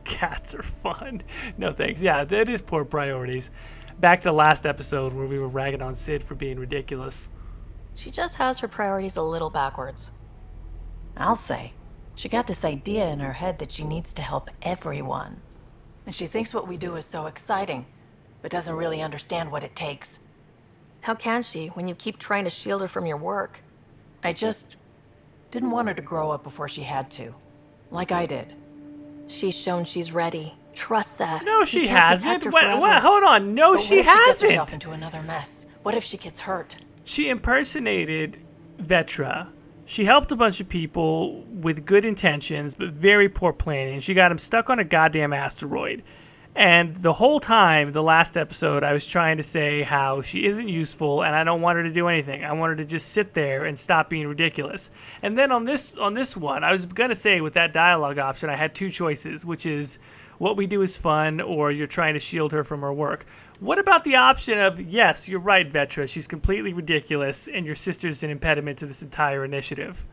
Cats are fun. No thanks. Yeah, that is poor priorities. Back to last episode where we were ragging on Sid for being ridiculous. She just has her priorities a little backwards. I'll say. She got this idea in her head that she needs to help everyone. And she thinks what we do is so exciting, but doesn't really understand what it takes. How can she when you keep trying to shield her from your work? I just Didn't want her to grow up before she had to. Like I did. She's shown she's ready. Trust that. No, You she can't hasn't. protect her What, forever. hold on. No, But she what if she gets hasn't. herself into another mess? What if she gets hurt? She impersonated Vetra. She helped a bunch of people with good intentions, but very poor planning. She got him stuck on a goddamn asteroid. And the whole time, the last episode, I was trying to say how she isn't useful and I don't want her to do anything. I want her to just sit there and stop being ridiculous. And then on this one, I was going to say with that dialogue option, I had two choices, which is what we do is fun or you're trying to shield her from her work. What about the option of, yes, you're right, Vetra, she's completely ridiculous and your sister's an impediment to this entire initiative?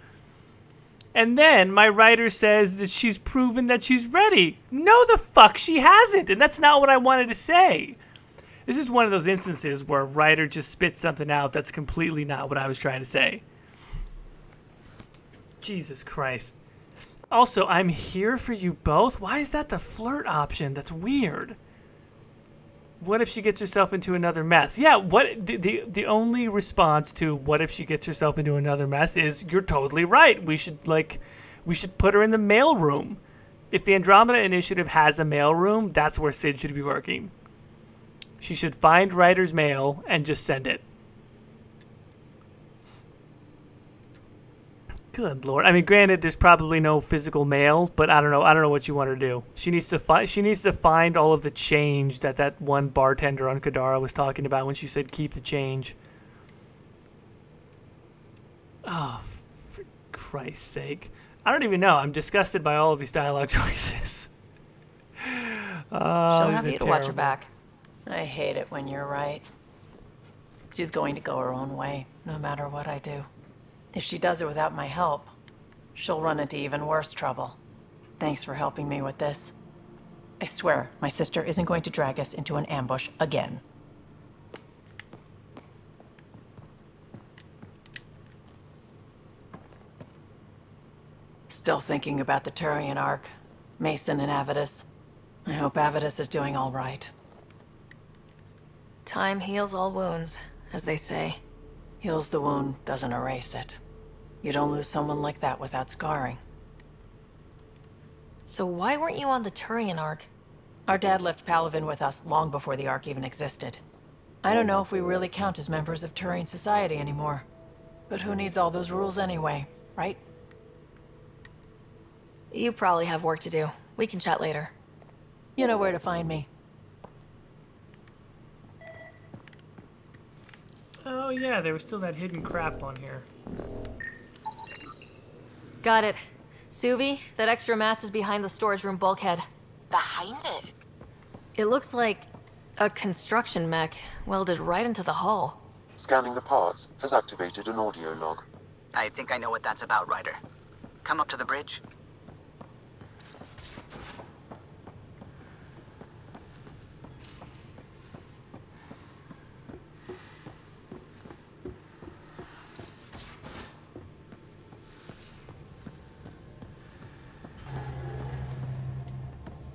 And then my writer says that she's proven that she's ready. No, the fuck she hasn't, and that's not what I wanted to say. This is one of those instances where a writer just spits something out that's completely not what I was trying to say. Jesus Christ. Also, I'm here for you both? Why is that the flirt option? That's weird. What if she gets herself into another mess? Yeah, what the only response to what if she gets herself into another mess is you're totally right. We should put her in the mail room. If the Andromeda Initiative has a mail room, that's where Sid should be working. She should find Ryder's mail and just send it. Good Lord. I mean, granted, there's probably no physical mail, but I don't know what you want her to do. She needs to find all of the change that one bartender on Kadara was talking about when she said keep the change. Oh, for Christ's sake. I don't even know. I'm disgusted by all of these dialogue choices. She'll have you to watch her back. I hate it when you're right. She's going to go her own way, no matter what I do. If she does it without my help, she'll run into even worse trouble. Thanks for helping me with this. I swear, my sister isn't going to drag us into an ambush again. Still thinking about the Turian Ark, Mason and Avidus. I hope Avidus is doing all right. Time heals all wounds, as they say. Heals the wound, doesn't erase it. You don't lose someone like that without scarring. So why weren't you on the Turian Ark? Our dad left Palavin with us long before the Ark even existed. I don't know if we really count as members of Turian society anymore. But who needs all those rules anyway, right? You probably have work to do. We can chat later. You know where to find me. Oh yeah, there was still that hidden crap on here. Got it. Suvi, that extra mass is behind the storage room bulkhead. Behind it? It looks like a construction mech welded right into the hull. Scanning the parts has activated an audio log. I think I know what that's about, Ryder. Come up to the bridge.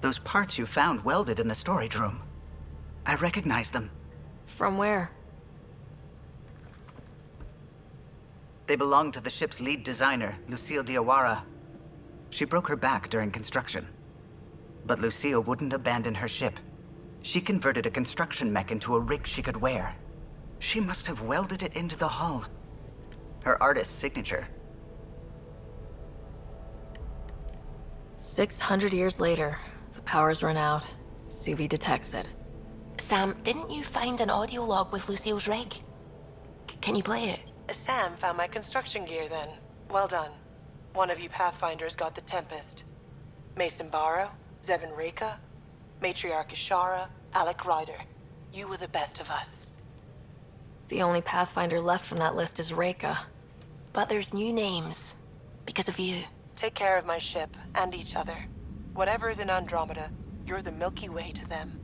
Those parts you found welded in the storage room. I recognize them. From where? They belong to the ship's lead designer, Lucille Diawara. She broke her back during construction. But Lucille wouldn't abandon her ship. She converted a construction mech into a rig she could wear. She must have welded it into the hull. Her artist's signature. 600 years later, the power's run out. Suvi detects it. Sam, didn't you find an audio log with Lucille's rig? Can you play it? Sam found my construction gear then. Well done. One of you Pathfinders got the Tempest. Mason Barrow, Zevin Reka, Matriarch Ishara, Alec Ryder. You were the best of us. The only Pathfinder left from that list is Reka. But there's new names. Because of you. Take care of my ship and each other. Whatever is in Andromeda, you're the Milky Way to them.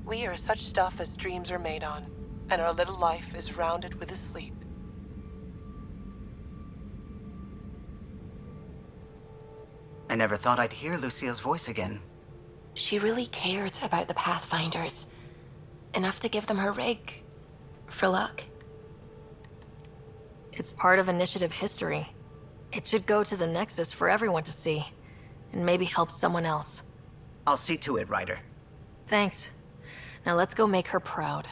We are such stuff as dreams are made on, and our little life is rounded with a sleep. I never thought I'd hear Lucille's voice again. She really cared about the Pathfinders. Enough to give them her rig. For luck. It's part of initiative history. It should go to the Nexus for everyone to see, and maybe help someone else. I'll see to it, Ryder. Thanks. Now let's go make her proud.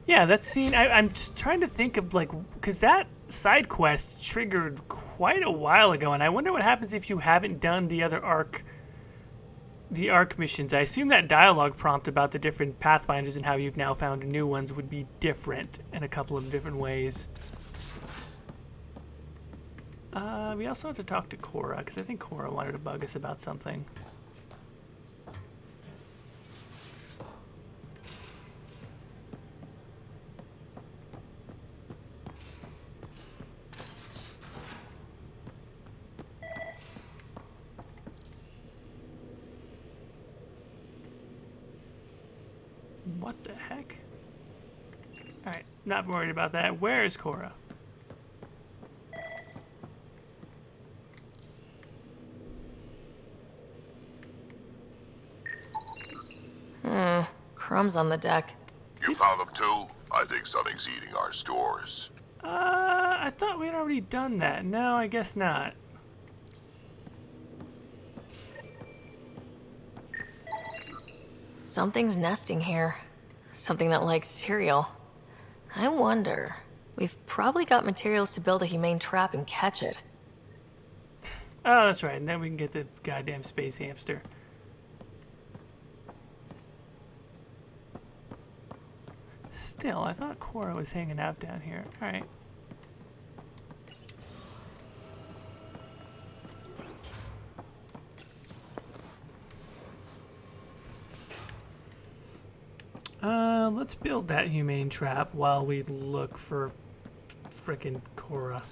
Yeah, that scene, I'm just trying to think of, like, because that side quest triggered quite a while ago, and I wonder what happens if you haven't done the other Ark, the Ark missions. I assume that dialogue prompt about the different Pathfinders and how you've now found new ones would be different in a couple of different ways. We also have to talk to Cora, because I think Cora wanted to bug us about something. What the heck? Alright, not worried about that. Where is Cora? Crumbs on the deck. You found them too? I think something's eating our stores. I thought we'd already done that. No, I guess not. Something's nesting here. Something that likes cereal. I wonder. We've probably got materials to build a humane trap and catch it. Oh, that's right. And then we can get the goddamn space hamster. Still, I thought Cora was hanging out down here. Alright. Let's build that humane trap while we look for frickin' Cora.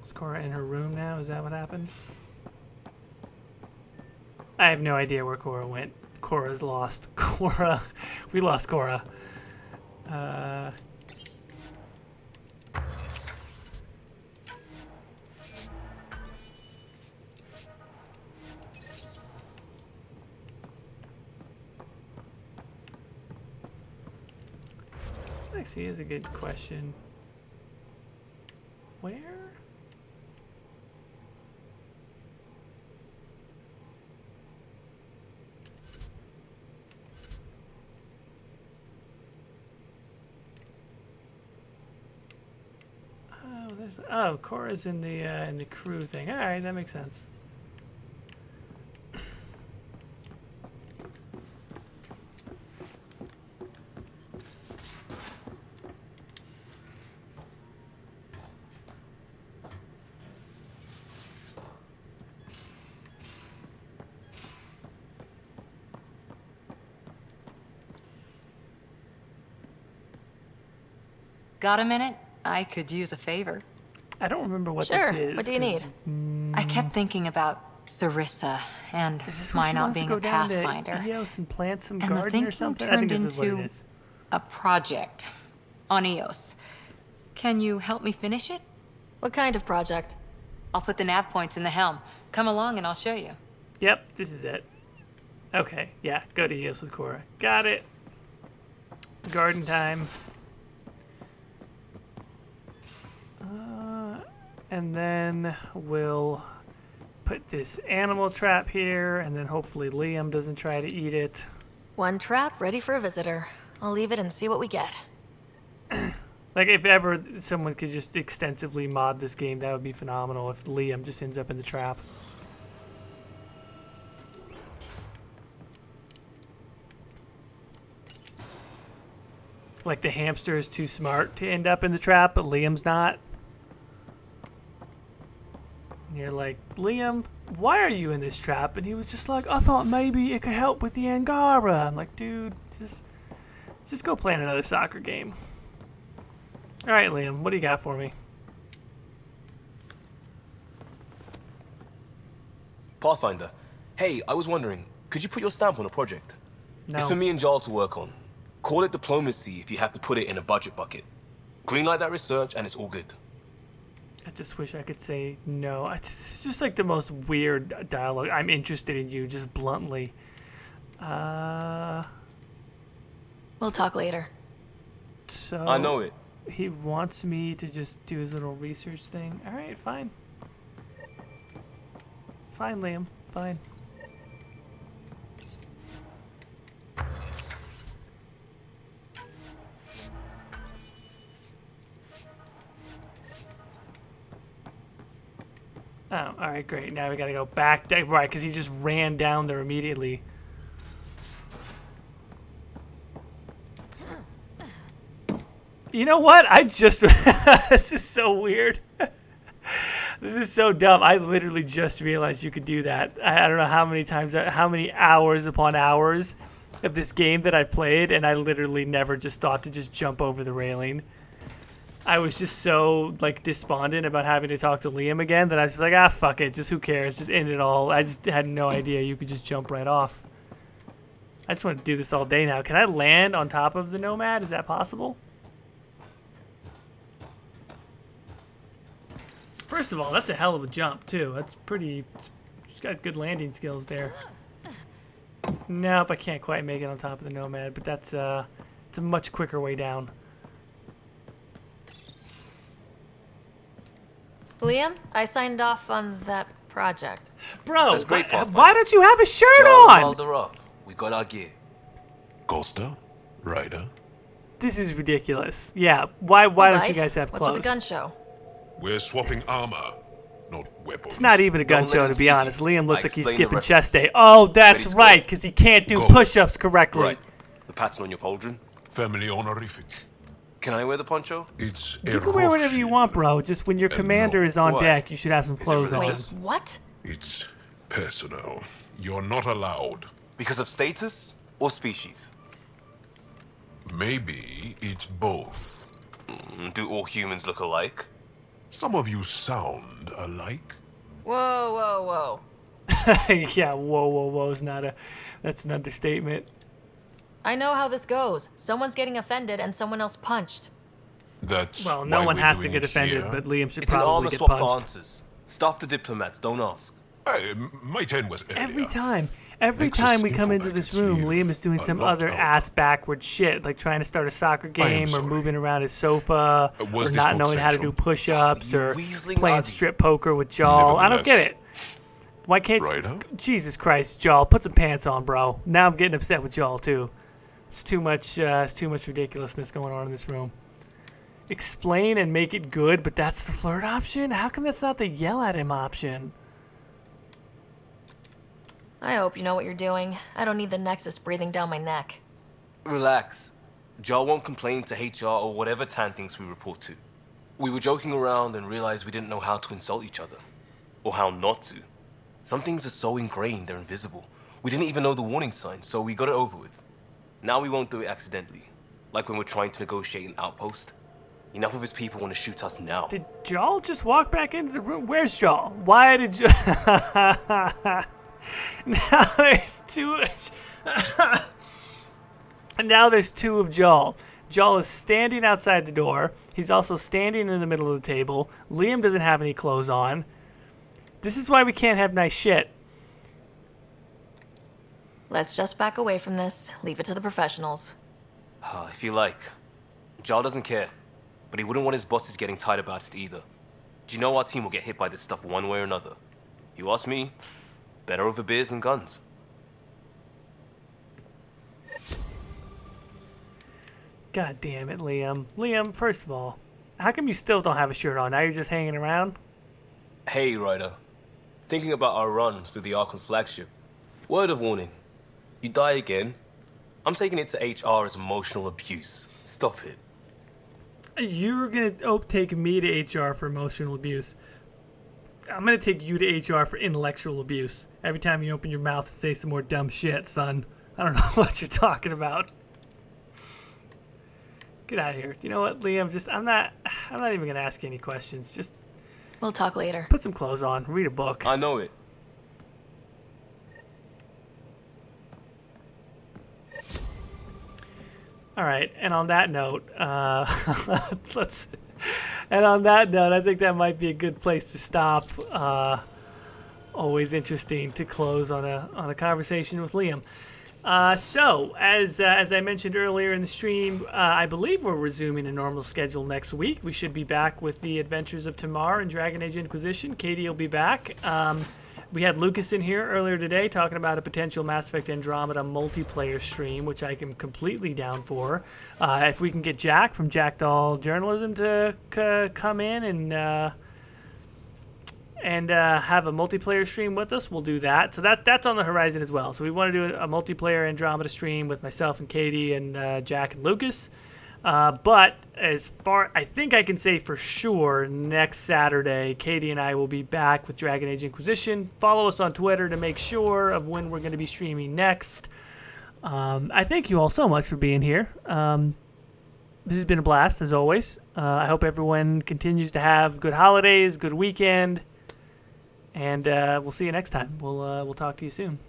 Is Cora in her room now? Is that what happened? I have no idea where Cora went. Cora's lost. Cora. We lost Cora. Actually is a good question. Where? Oh, Cora's in the crew thing. All right, that makes sense. Got a minute? I could use a favor. I don't remember what Sure. this is. What do you need? I kept thinking about Sarissa and my not being a pathfinder. Eos and plant some And the garden thing or something. I turned think this is what it into is. a project on Eos. Can you help me finish it? What kind of project? I'll put the nav points in the helm. Come along and I'll show you. Yep, this is it. Okay, yeah, go to Eos with Cora. Got it. Garden time. And then we'll put this animal trap here, and then hopefully Liam doesn't try to eat it. One trap ready for a visitor. I'll leave it and see what we get. Like, if ever someone could just extensively mod this game, that would be phenomenal if Liam just ends up in the trap. Like, the hamster is too smart to end up in the trap, but Liam's not. And you're like, Liam, why are you in this trap? And he was just like, I thought maybe it could help with the Angara. I'm like, dude, just go play another soccer game. All right, Liam, what do you got for me? Pathfinder. Hey, I was wondering, could you put your stamp on a project? No. It's for me and Jarl to work on. Call it diplomacy if you have to put it in a budget bucket. Greenlight that research and it's all good. I just wish I could say no. It's just like the most weird dialogue. I'm interested in you, just bluntly. We'll talk later. So I know it. He wants me to just do his little research thing. All right, fine. Fine, Liam. Fine. Oh, all right, great. Now we gotta go back. Right, because he just ran down there immediately. You know what? I just... This is so weird. This is so dumb. I literally just realized you could do that. I don't know how many times, how many hours upon hours of this game that I've played, and I literally never just thought to just jump over the railing. I was just so, like, despondent about having to talk to Liam again that I was just like, ah, fuck it. Just who cares? Just end it all. I just had no idea you could just jump right off. I just want to do this all day now. Can I land on top of the Nomad? Is that possible? First of all, that's a hell of a jump, too. That's pretty... She's got good landing skills there. Nope, I can't quite make it on top of the Nomad, but that's it's a much quicker way down. Liam, I signed off on that project. Bro, That's great, why don't you have a shirt Joe on? Valderov, we got our gear. Costa? Ryder? This is ridiculous. Yeah, why don't you guys have What's clothes? with the gun show? We're swapping armor, not weapons. It's not even a gun Don't let show, him to be tease honest. you. Liam looks I like he's explained the skipping reference. chest day. Oh, that's Ready to right, go. because he can't do Go. push-ups correctly. Right. The pattern on your pauldron. Family honorific. Can I wear the poncho? It's You can wear whatever you want, bro. Just when your commander is on Why? deck, you should have some clothes on. religious? What? It's personal. You're not allowed. Because of status or species? Maybe it's both. Do all humans look alike? Some of you sound alike. Whoa, whoa, whoa. Yeah, whoa is not a... That's an understatement. I know how this goes. Someone's getting offended and someone else punched. That's Well, no why one we're has to doing get it offended, here. but Liam should It's an probably armor get swap for punched. answers. Stuff the diplomats, don't ask. My turn was earlier. Every Nexus time we come info into this packets room, leave Liam is doing a some lot other out. ass backward shit, like trying to start a soccer game or sorry. moving around his sofa, Was or this not not knowing how to central? do push-ups, or weaseling playing Adi. strip poker with Jaw. I don't get Nevertheless. it. Why can't Right, you... huh? Jesus Christ, Jaw, put some pants on, bro. Now I'm getting upset with Jaw, too. It's too much ridiculousness going on in this room. Explain and make it good, but that's the flirt option? How come that's not the yell at him option? I hope you know what you're doing. I don't need the Nexus breathing down my neck. Relax. Jar won't complain to HR or whatever Tan thinks we report to. We were joking around and realized we didn't know how to insult each other. Or how not to. Some things are so ingrained they're invisible. We didn't even know the warning sign, so we got it over with. Now we won't do it accidentally. Like when we're trying to negotiate an outpost. Enough of his people want to shoot us now. Did Jaw just walk back into the room? Where's Jaw? Why did Jaw... Now there's two... And now there's two of Jaw. Jaw is standing outside the door. He's also standing in the middle of the table. Liam doesn't have any clothes on. This is why we can't have nice shit. Let's just back away from this. Leave it to the professionals. If you like. Jar doesn't care. But he wouldn't want his bosses getting tired about it either. Do you know our team will get hit by this stuff one way or another? You ask me, better over beers and guns. God damn it, Liam. Liam, first of all, how come you still don't have a shirt on? Now you're just hanging around? Hey, Ryder. Thinking about our run through the Archon's flagship. Word of warning. You die again, I'm taking it to HR as emotional abuse. Stop it. You're going to take me to HR for emotional abuse. I'm going to take you to HR for intellectual abuse. Every time you open your mouth and say some more dumb shit, son. I don't know what you're talking about. Get out of here. You know what, Liam? I'm not even going to ask you any questions. Just We'll talk later. put some clothes on, read a book. I know it. All right, and on that note, let's And on that note, I think that might be a good place to stop. Always interesting to close on a conversation with Liam. So, as I mentioned earlier in the stream, I believe we're resuming a normal schedule next week. We should be back with the Adventures of Tamar and Dragon Age Inquisition. Katie will be back. We had Lucas in here earlier today talking about a potential Mass Effect Andromeda multiplayer stream, which I am completely down for. If we can get Jack from Jackdaw Journalism to come in and have a multiplayer stream with us, we'll do that. So that's on the horizon as well. So we want to do a multiplayer Andromeda stream with myself and Katie and Jack and Lucas. But as far, I think I can say for sure, next Saturday, Katie and I will be back with Dragon Age Inquisition. Follow us on Twitter to make sure of when we're going to be streaming next. I thank you all so much for being here. This has been a blast, as always. I hope everyone continues to have good holidays, good weekend, and we'll see you next time. We'll talk to you soon.